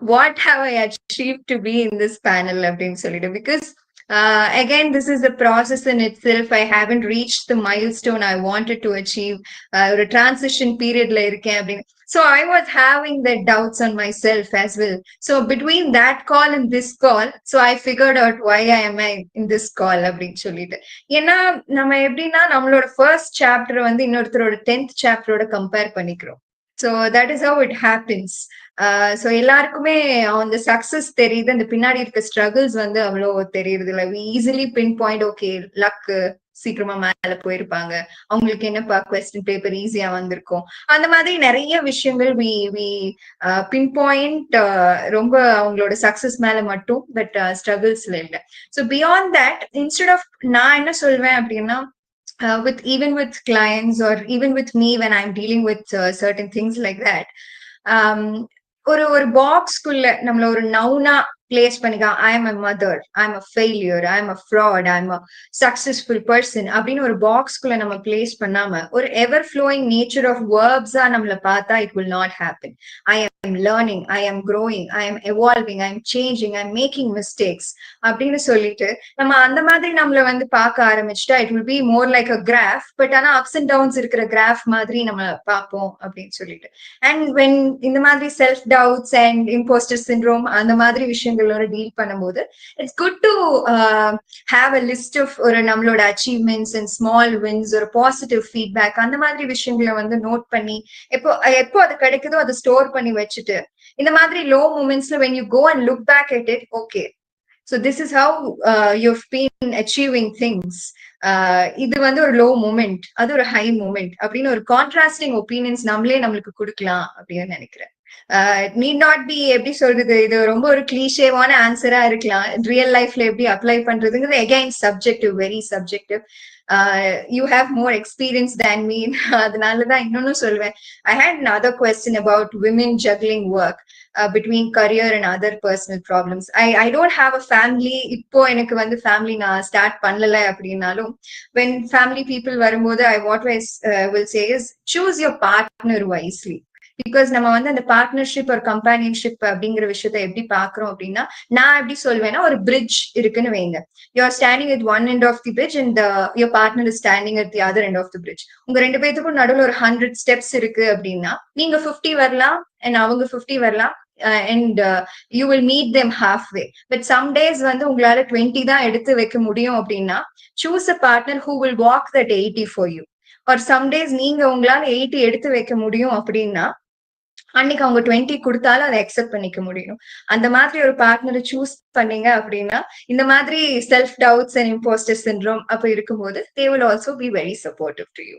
what have I achieved to be in this panel? Because again, this is a process in itself. I haven't reached the milestone I wanted to achieve. Or a transition period la iruken. So I was having the doubts on myself as well. So between that call and this call, so I figured out why I am in this call அப்படின்னு சொல்லிட்டு. ஏன்னா நம்ம எப்படின்னா நம்மளோட first chapter வந்து இன்னொருத்தரோட 10th சாப்டரோட compare பண்ணிக்கிறோம். So that is how it happens. So எல்லாருக்குமே அந்த சக்சஸ் தெரியுது, அந்த பின்னாடி இருக்க ஸ்ட்ரகிள்ஸ் வந்து அவ்வளோ தெரியுது இல்லை. we easily pinpoint, okay, luck, சீக்கிரமா மேல போயிருப்பாங்க, அவங்களுக்கு என்னப்பா கொஸ்டின் பேப்பர் ஈஸியா வந்திருக்கும், அந்த மாதிரி நிறைய விஷயங்கள் we pinpoint ரொம்ப அவங்களோட சக்சஸ் மேல மட்டும், பட் ஸ்ட்ரகிள்ஸ்ல இல்லை. So beyond that, instead of நான் என்ன சொல்வேன் அப்படின்னா, even with clients or even with me when I'm dealing with certain things like that, ஒரு பாக்ஸ்க்குள்ள நம்மள ஒரு நவுனா பிளேஸ் பண்ணிக்கலாம். I am a mother, I am a failure, I am a fraud, I am a successful person அப்படின்னு ஒரு பாக்ஸ்க்குள்ள நம்ம place பண்ணாம ஒரு எவர் ஃப்ளோயிங் நேச்சர் ஆஃப் வேர்ப்ஸா நம்மள பார்த்தா it will not happen. I am learning, I am growing, I am evolving, I am changing, I am making mistakes அப்படின்னு சொல்லிட்டு நம்ம அந்த மாதிரி நம்மள வந்து பார்க்க ஆரம்பிச்சுட்டா it will be more like a graph. But ஆனா அப்ஸ் அண்ட் டவுன்ஸ் இருக்கிற கிராஃப் மாதிரி நம்ம பார்ப்போம் அப்படின்னு சொல்லிட்டு. அண்ட் வென் இந்த மாதிரி self doubts and impostor syndrome அந்த மாதிரி விஷயங்களோட டீல் பண்ணும்போது it's good to have a list of ஒரு நம்மளோட அச்சீவ்மெண்ட்ஸ் அண்ட் ஸ்மால் வின்ஸ், ஒரு பாசிட்டிவ் ஃபீட்பேக், அந்த மாதிரி விஷயங்களை வந்து நோட் பண்ணி எப்போ அது கிடைக்குதோ அதை ஸ்டோர் பண்ணி வச்சுட்டு, இந்த மாதிரி low மூமெண்ட்ஸ்ல when you go and look back at it, okay, so this is how you've been achieving things. இது வந்து ஒரு லோ மூமெண்ட், அது ஒரு ஹை மூமெண்ட் அப்படின்னு ஒரு கான்ட்ராஸ்டிங் ஒப்பீனியன்ஸ் நம்மளுக்கு கொடுக்கலாம் அப்படின்னு நினைக்கிறேன். நீட் நாட் பி, எப்படி சொல்றது, இது ரொம்ப ஒரு கிளீஷேவான ஆன்சரா இருக்கலாம். ரியல் லைஃப்ல எப்படி அப்ளை பண்றதுங்கிறது again subjective, very subjective. You have more experience than me. அதனாலதான் இன்னொன்னு சொல்வேன். I had another question about women juggling work between career and other personal problems. I don't have a family. இப்போ எனக்கு வந்து family நான் start பண்ணல அப்படின்னாலும், when family people வரும்போது what I will say is choose your partner wisely. Because நம்ம வந்து அந்த பார்ட்னர்ஷிப் ஒரு கம்பானியன்ஷிப் அப்படிங்கிற விஷயத்த எப்படி பாக்குறோம் அப்படின்னா, நான் எப்படி சொல்வேன்னா, ஒரு பிரிட்ஜ் இருக்குன்னு வைங்க. You are standing at one end of the bridge and your partner is standing at the other end of the bridge. உங்க ரெண்டு பேத்துக்கும் நடுவில் ஒரு 100 steps இருக்கு அப்படின்னா, நீங்க 50 வரலாம் and அவங்க 50 வரலாம், and you will meet them halfway. But some days வந்து உங்களால 20 தான் எடுத்து வைக்க முடியும் அப்படின்னா, choose a partner who will walk that 80 for you. Or some days நீங்க உங்களால 80 எடுத்து வைக்க முடியும் அப்படின்னா, அன்னைக்கு அவங்க 20 கொடுத்தாலும் அதை அக்செப்ட் பண்ணிக்க முடியும். அந்த மாதிரி ஒரு பார்ட்னரை சூஸ் பண்ணீங்க அப்படின்னா, இந்த மாதிரி self doubts and impostor syndrome அப்ப இருக்கும்போது they will also be very supportive to you.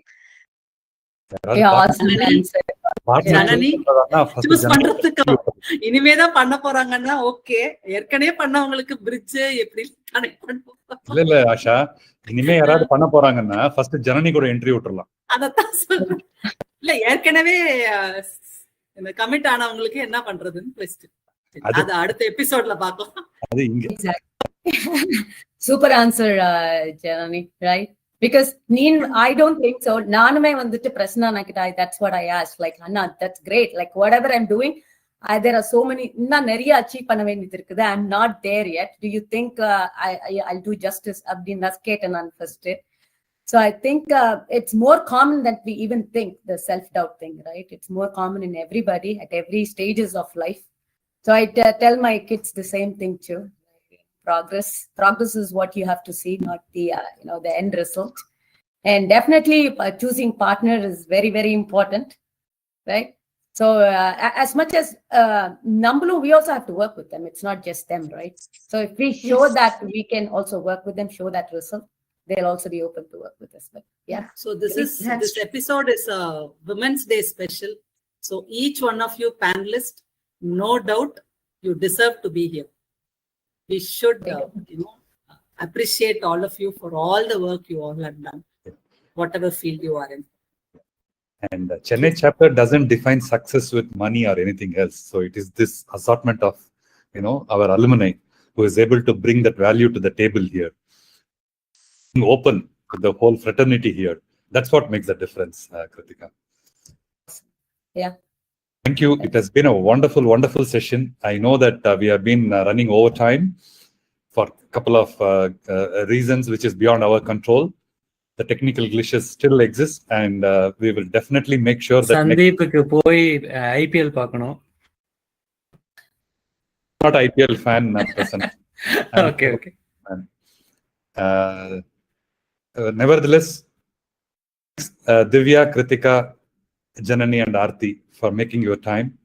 இனிமேதான் பண்ண போறாங்கன்னா ஓகே, ஏற்கனவே பண்ணவங்களுக்கு பிரிட்ஜ் எப்படி கனெக்ட் பண்ணுவோம்? இல்ல ஆஷா, இனிமே யாராவது பண்ண போறாங்கன்னா ஃபர்ஸ்ட் ஜனனி கூட என்ட்ரி விட்டுறலாம். அதத்தான் சொல்றேன். இல்ல ஏற்கனவே இந்த கமிட் ஆனவங்களுக்கு என்ன பண்றதுன்னு லிஸ்ட், அது அடுத்த எபிசோட்ல பார்க்கலாம். அது இங்க Super answer, Janani, right? Because I don't think so. Nanume vandu Prasanna nakita, that's what I asked. Like, Anna, that's great. Like, whatever I'm doing, there are so many. I'm not there yet. Do you think I'll do justice? First. So I think it's more common than we even think, the self-doubt thing, right? It's more common in everybody at every stages of life. So I tell my kids the same thing too. Progress is what you have to see, not the the end result. And definitely choosing partner is very, very important, right? So as much as Nambalu, we also have to work with them. It's not just them, right? So if we show that we can also work with them, show that result, they'll also be open to work with us. But yeah. So this episode is a Women's Day special. So each one of you panelists, no doubt, you deserve to be here. We should appreciate all of you for all the work you all have done, whatever field you are in. And Chennai chapter doesn't define success with money or anything else. So it is this assortment of, our alumni who is able to bring that value to the table here. Open to the whole fraternity here. That's what makes the difference, Kritika. Yeah. Thank you. It has been a wonderful, wonderful session. I know that we have been running over time for a couple of reasons which is beyond our control. The technical glitches still exist, and we will definitely make sure that IPL paakano. Not IPL fan person. Okay. Nevertheless, Divya, Kritika, Janani, and Aarti for making your time.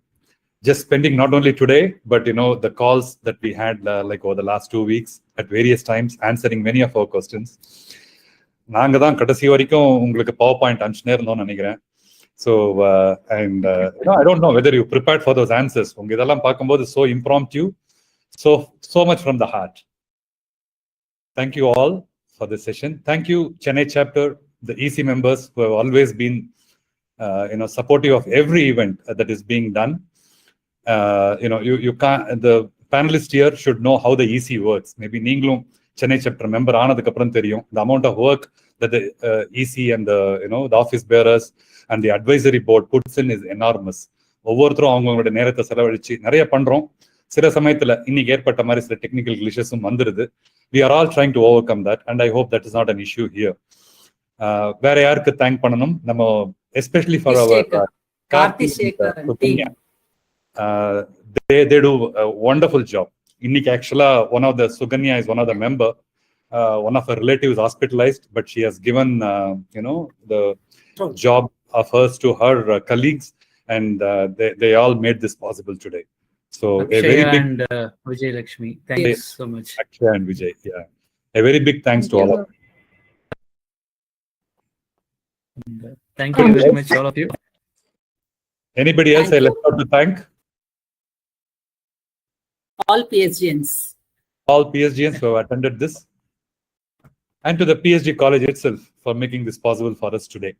Just spending not only today, but the calls that we had like over the last 2 weeks at various times, answering many of our questions. நாங்க தான் கடைசி வரைக்கும் உங்களுக்கு power point அனுப்பிச்சுனே இருந்தோம்னு நினைக்கிறேன். So and I don't know whether you prepared for those answers. உங்க இதெல்லாம் பார்க்கும்போது so impromptu, so much from the heart. Thank you all for this session. Thank you Chennai chapter, the EC members who have always been supportive of every event that is being done. You can't, the panelists here should know how the EC works. Maybe நீங்களும் Chennai chapter member ஆனதுக்கு அப்புறம் தெரியும் the amount of work that the EC and the office bearers and the advisory board puts in is enormous. ஒவ்வொருத்தரும் அவங்களோட நேரத்தை செலவழிச்சு நிறைய பண்றோம். சில சமயத்துல இன்னைக்கு ஏற்பட்ட மாதிரி சில டெக்னிக்கல் கிளிஷஸும் வந்துருது. We are all trying to overcome that, and I hope that is not an issue here. வேற யாருக்கு தேங்க் பண்ணணும்? நம்ம especially for our Karthi Shekhar team. They do a wonderful job. இன்னைக்கு actually one of the Suganya is one of the member. One of her relatives hospitalized, but she has given the job of hers to her colleagues, and they all made this possible today. So Akshay a very big and Vijay Lakshmi, thank you so much. Akshay and Vijay, yeah, a very big thanks to all of you. Thank you very much, all of you. Anybody else I left out to thank? All PSGNs. All PSGNs who have attended this, and to the PSG college itself for making this possible for us today.